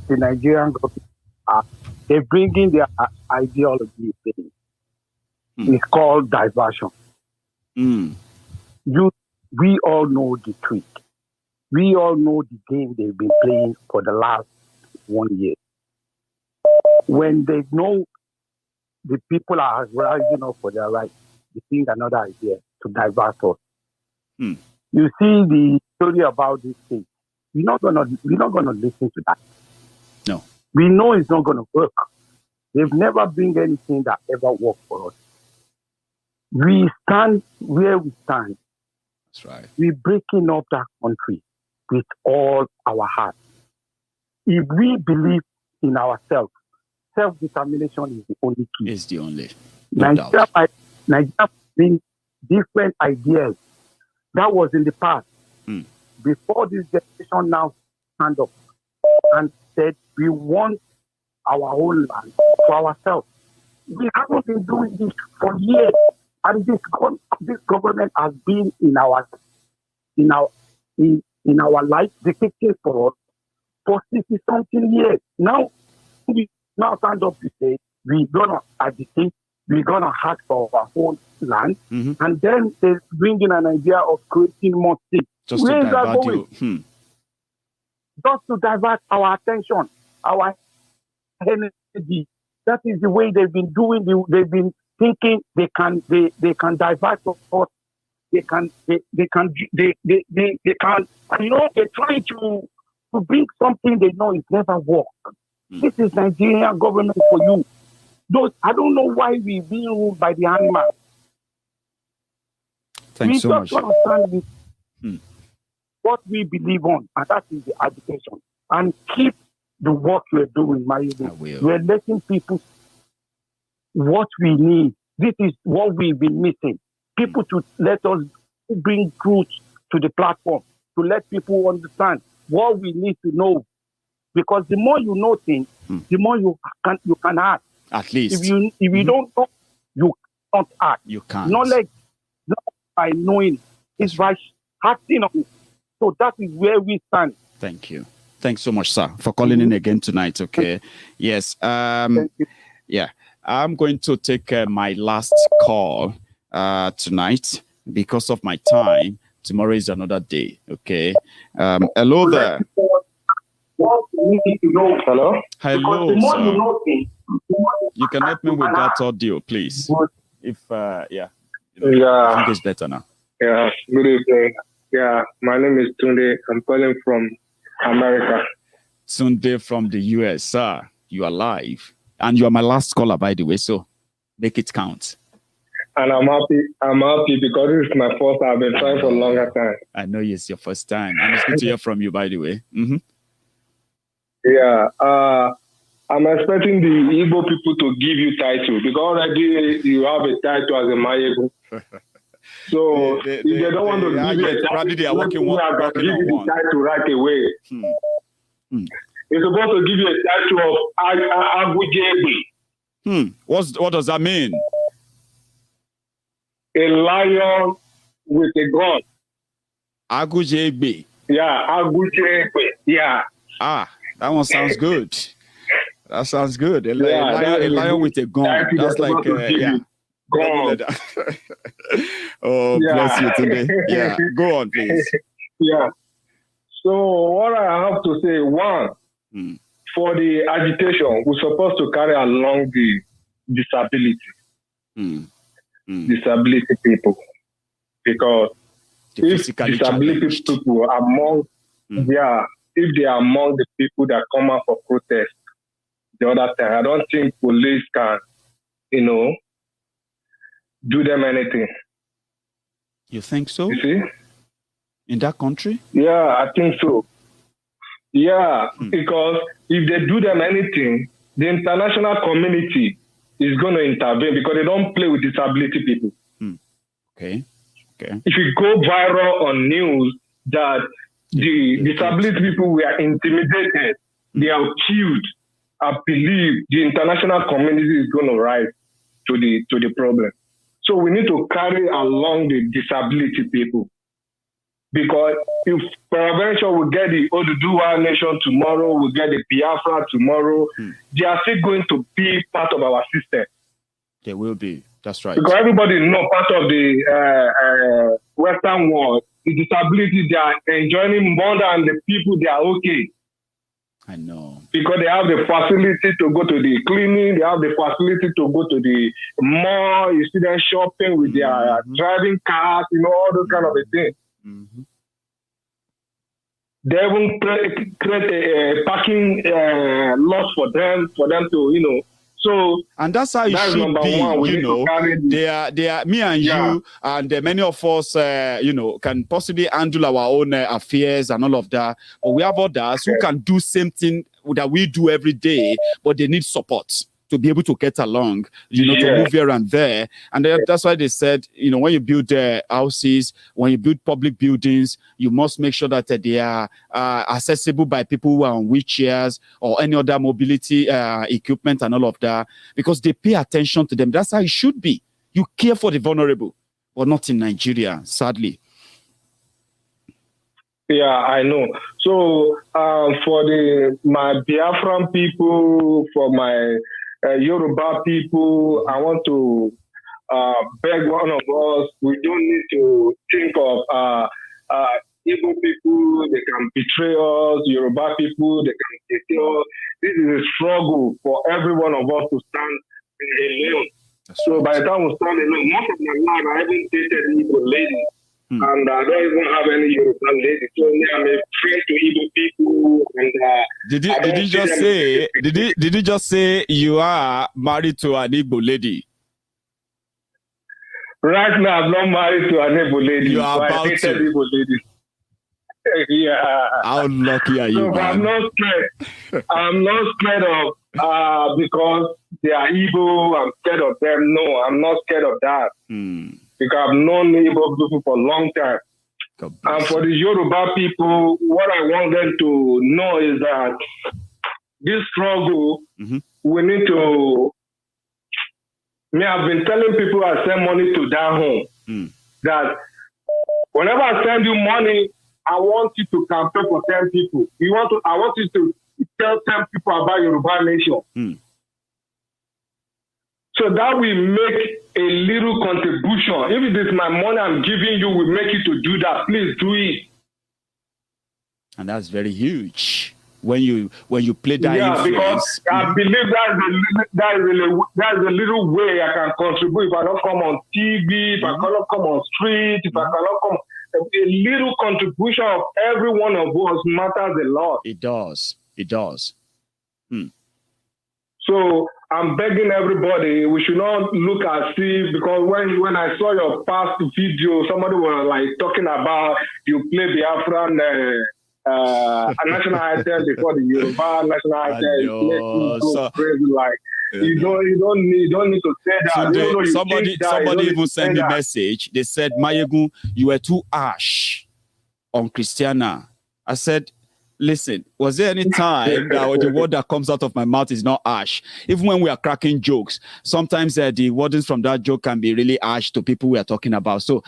Nigerian government, they're bringing their ideology in. It's called diversion. We all know the trick. We all know the game they've been playing for the last 1 year. When they know the people are rising up for their rights, they think another idea to divert us. You see the story about this thing. We're not gonna listen to that. No. We know it's not gonna work. They've never bring anything that ever worked for us. We stand where we stand. That's right. We're breaking up that country with all our heart. If we believe in ourselves, self-determination is the only key. It's the only. Nigeria brings different ideas. That was in the past. Before this generation now stand up and said, we want our own land for ourselves. We haven't been doing this for years. And this government has been in our life, dictating for us for 60-something years. Now, we stand up to say, we're going to agitate, we're going to ask for our own land, and then they bring in an idea of creating more states. Just to divert you. Just to divert our attention, our energy. That is the way they've been doing. They've been thinking they can divert us. They can, you know, they're trying to bring something they know is never work. This is Nigerian government for you. I don't know why we're being ruled by the animals. Thanks so much. We just understand what we believe on, and that is the education. And keep the work we're doing, Maiyegun. We're letting people what we need. This is what we've been missing. People to let us bring truth to the platform, to let people understand what we need to know. Because the more you know things, the more you can act. At least. If you don't know, you can't act. You can't. Knowledge, not by knowing, it's by acting on it. So that is where we stand. Thank you. Thanks so much, sir, for calling in again tonight. Okay. Yes. Yeah. I'm going to take my last call tonight because of my time. Tomorrow is another day. Okay. Hello there. Hello. Hello, sir. You can help me with that audio, please. If yeah. I think it's better now. Yeah. Good evening. Yeah. My name is Tunde. I'm calling from America. Sunday from the US, sir. You are live. And you are my last caller, by the way, so make it count. And I'm happy because this is my first time. I've been trying for a longer time. I know it's your first time. And it's good to hear from you, by the way. Yeah. I'm expecting the Igbo people to give you title because already you have a title as a Maiyegun. So if they don't want to give you a title, probably they are working on the title right away. It's supposed to give you a title of Agujegbe. What does that mean? A lion with a gun. Agujegbe. Yeah, Agujegbe. Yeah. That one sounds good. That sounds good. A lion with a gun. That's like, yeah. Gun. Oh, bless you today. Yeah, go on, please. Yeah. So what I have to say, one, for the agitation, we're supposed to carry along the disability. Disability people. Because if disability people are among, if they are among the people that come out for protest the other time, I don't think police can, do them anything. You think so? You see? In that country? Yeah, I think so. Yeah, because if they do them anything, the international community is going to intervene because they don't play with disability people. Okay. If you go viral on news that the disability people were intimidated, they are killed, I believe the international community is going to rise to the problem. So we need to carry along the disability people. Because if peradventure we get the Oduduwa nation tomorrow, we get the Biafra tomorrow, they are still going to be part of our system. They will be. That's right. Because everybody knows part of the Western world, the disability, they are enjoying more than the people, they are okay. I know. Because they have the facility to go to the clinic, they have the facility to go to the mall, you see them shopping with their driving cars, all those kind of things. They even create a parking lot for them to, So and that's how it should be. They are me and you and many of us, can possibly handle our own affairs and all of that. But we have others who can do same thing that we do every day, but they need support to be able to get along, to move here and there. And that's why they said, when you build houses, when you build public buildings, you must make sure that they are accessible by people who are on wheelchairs or any other mobility equipment and all of that, because they pay attention to them. That's how it should be. You care for the vulnerable, but not in Nigeria, sadly. Yeah, I know. So for my Biafran people, for my Yoruba people, I want to beg one of us, we don't need to think of Igbo people, they can betray us, Yoruba people, they can betray us. This is a struggle for every one of us to stand alone. So by the time we stand alone, most of my life I haven't dated Igbo ladies. And I don't even have any European ladies. So I'm a friend to Igbo people. And did you just say you are married to an Igbo lady? Right now, I'm not married to an Igbo lady. You are about to. Igbo lady. Yeah. How lucky are you? So I'm not scared. I'm not scared of because they are Igbo. I'm scared of them. No, I'm not scared of that. Because I've known Igbo people for a long time. And for the Yoruba people, what I want them to know is that this struggle, we need to. I've been telling people I send money to that home. That whenever I send you money, I want you to campaign for 10 people. I want you to tell 10 people about Yoruba nation. So that will make a little contribution. If it is my money I'm giving you, will make you to do that. Please do it. And that's very huge. When you play that influence. Because I believe that's a little way I can contribute. If I don't come on TV, if I cannot come on street, if I cannot come, a little contribution of every one of us matters a lot. It does. It does. So I'm begging everybody, we should not look at see, because when I saw your past video, somebody was like talking about you play Biafran a national anthem before the Yoruba national anthem. So crazy, like you don't need to say that. Somebody even sent me a message. They said, Maiyegun, you were too harsh on Christiana. I said, listen, was there any time that the word that comes out of my mouth is not harsh? Even when we are cracking jokes, sometimes the wordings from that joke can be really harsh to people we are talking about. So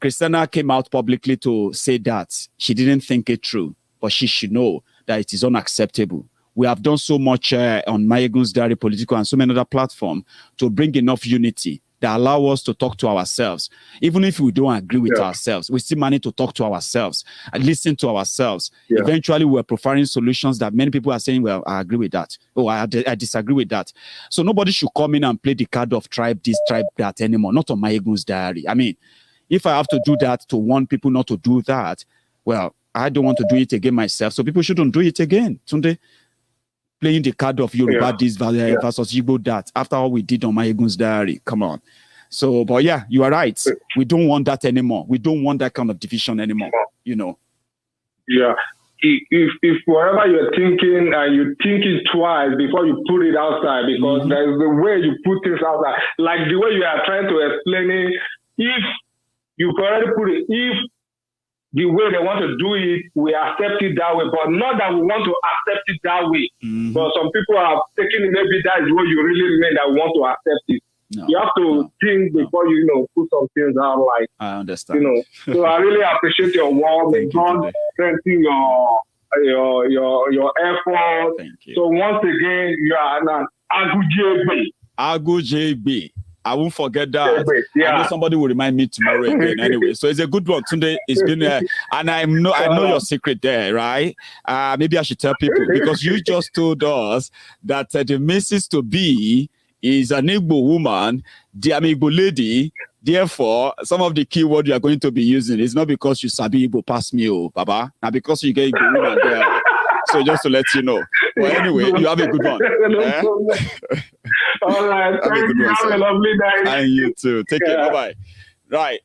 Christiana came out publicly to say that she didn't think it through, but she should know that it is unacceptable. We have done so much on Maiyegun's Diary, Politico, and so many other platforms to bring enough unity that allow us to talk to ourselves. Even if we don't agree with ourselves, we still manage to talk to ourselves and listen to ourselves. Eventually, we're providing solutions that many people are saying, well, I agree with that. Oh, I disagree with that. So nobody should come in and play the card of tribe this, tribe that anymore, not on Maiyegun's Diary. I mean, if I have to do that to warn people not to do that, well, I don't want to do it again myself, so people shouldn't do it again. Sunday, playing the card of Yoruba this versus Igbo that, after all we did on Maiyegun's Diary. Come on. So, but yeah, you are right. We don't want that anymore. We don't want that kind of division anymore, you know. Yeah. If whatever you're thinking and you think it twice before you put it outside, because there's the way you put things outside, like the way you are trying to explain it, if you've already put it, if the way they want to do it, we accept it that way, but not that we want to accept it that way. But some people are taking it, maybe that is what you really mean, that we want to accept it. You have to think before you put some things out, like I understand. So I really appreciate your work. God strengthen your effort. Thank you. So once again, you are an Agu JB. I won't forget that. I know somebody will remind me tomorrow again. Anyway, so it's a good one. Sunday, it's been and I know your secret there, right? Maybe I should tell people, because you just told us that the Mrs. to be is an Igbo woman, the Igbo lady. Therefore, some of the keywords you are going to be using is not because you sabi Igbo pass me, Baba. Now because you get Igbo woman there. So just to let you know. Well, anyway, you have a good one. All right. Thank you. Have a lovely night. And you too. Take care. Bye-bye. Right.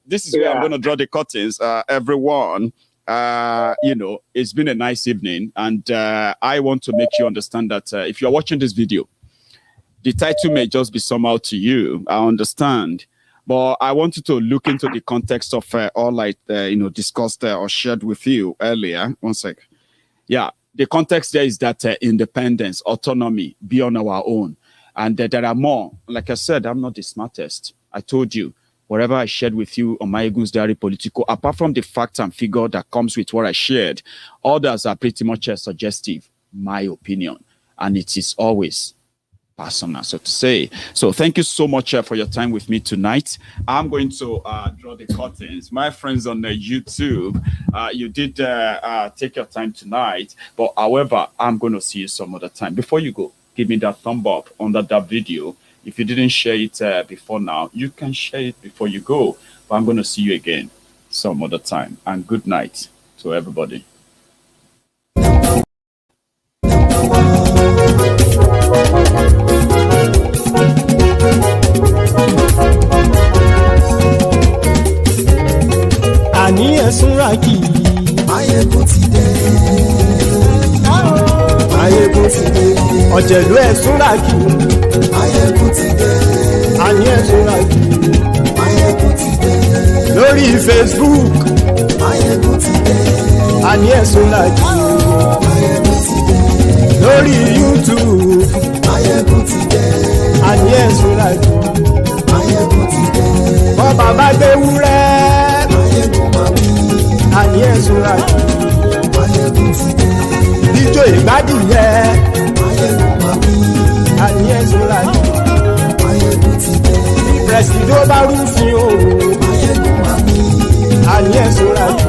This is where I'm going to draw the curtains. Everyone, it's been a nice evening. And I want to make you understand that if you're watching this video, the title may just be somehow to you. I understand. But I want you to look into the context of all discussed or shared with you earlier. One sec. Yeah, the context there is that independence, autonomy, be on our own. And there are more. Like I said, I'm not the smartest. I told you, whatever I shared with you on Maiyegun's Diary Politico, apart from the facts and figure that comes with what I shared, others are pretty much suggestive, my opinion. And it is always personal, so to say. So thank you so much for your time with me tonight. I'm going to draw the curtains. My friends on YouTube, you did take your time tonight, but however, I'm going to see you some other time. Before you go, give me that thumb up under that video. If you didn't share it before now, you can share it before you go. But I'm going to see you again some other time. And good night to everybody. Àní ẹ̀sùn ràkì. Maiyegun ti dé. Maiyegun ti dé. Ọ̀jẹ̀lú ẹ̀sùn ràkì. Maiyegun ti dé. Àní ẹ̀sùn ràkì. Maiyegun ti dé. Lórí Facebook. Maiyegun ti dé. Àní ẹ̀sùn ràkì. Maiyegun ti dé. Lórí YouTube. Maiyegun ti dé. Àní ẹ̀sùn ràkì. Maiyegun ti dé. Bọ́ba bá gbé wúrẹ́. Àní ẹ̀sùn ràkì. Maiyegun ti dé. Ijó ìgbádìyẹ. Àní ẹ̀sùn ràkì. Maiyegun ti dé. Pẹ̀sìdó bá rúfin o. Àní ẹ̀sùn ràkì.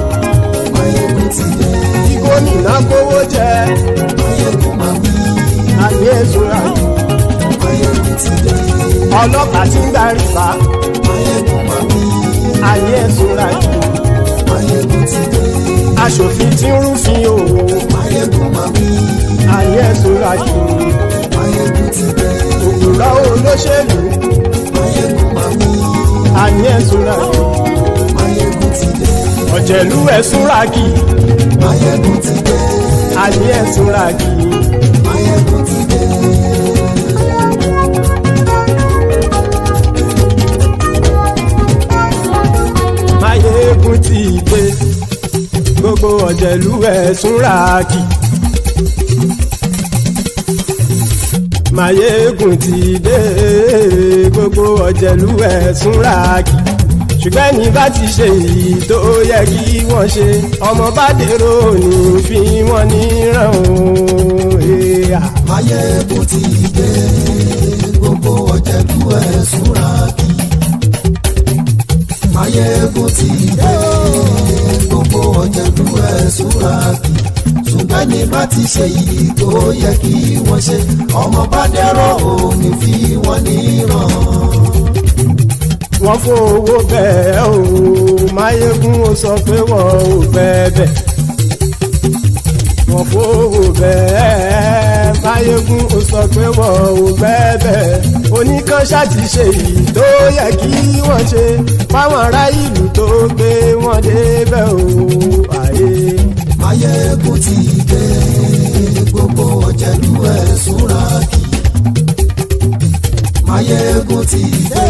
Maiyegun ti dé. Tí gómìnà kówó jẹ. Àní ẹ̀sùn ràkì. Maiyegun ti dé. Ọlọ́pàá tí ń gba rìbá. Àní ẹ̀sùn ràkì. Maiyegun ti dé. Aṣòfin tí ń rúfin o. Àní ẹ̀sùn ràkì. Maiyegun ti dé. Òkúra olóṣèlú. Àní ẹ̀sùn ràkì. Maiyegun ti dé. Ọ̀jẹ̀lú ẹ̀sùn ràkì. Maiyegun ti dé. Àní ẹ̀sùn ràkì. Maiyegun ti dé. Maiyegun ti dé. Gbogbo ọ̀jẹ̀lú ẹ̀sùn ràkì. Maiyegun ti dé. Gbogbo ọ̀jẹ̀lú ẹ̀sùn ràkì. Ṣùgbọ́n ní bá ti ṣe èyí tó yẹ kí wọ́n ṣe, ọmọ bá dèrò ní fi wọ́n níran o. Maiyegun ti dé. Gbogbo ọ̀jẹ̀lú ẹ̀sùn ràkì. Maiyegun ti dé. Gbogbo ọ̀jẹ̀lú ẹ̀sùn ràkì. Ṣùgbọ́n ní bá ti ṣe èyí tó yẹ kí wọ́n ṣe, ọmọ bá dèrò ní fi wọ́n níran. Wọ́n fowó bẹ́ẹ̀ o. Maiyegun ó sọ pé wọ́n ò bẹ́ẹ̀. Wọ́n fowó bẹ́ẹ̀. Maiyegun ó sọ pé wọ́n ò bẹ́ẹ̀. Oníkan ṣáàtì ṣe èyí tó yẹ kí wọ́n ṣe fáwọn ará ìlú tó gbé wọn débẹ̀ o. Maiyegun ti dé. Gbogbo ọ̀jẹ̀lú ẹ̀sùn ràkì. Maiyegun ti dé.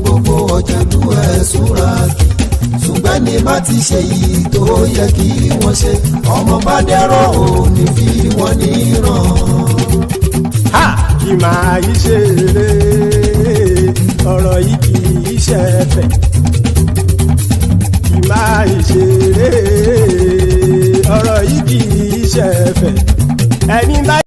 Gbogbo ọ̀jẹ̀lú ẹ̀sùn ràkì. Ṣùgbọ́n ní bá ti ṣe yìí tó yẹ kí wọ́n ṣe, ọmọ bá dẹ́rọ̀ ò ní fi wọ́n níran. Kì máa yí ṣe eré, ọ̀rọ̀ yìí kì í ṣe ẹ̀fẹ̀. Kì máa yí ṣe eré, ọ̀rọ̀ yìí kì í ṣe ẹ̀fẹ̀. Ẹni bá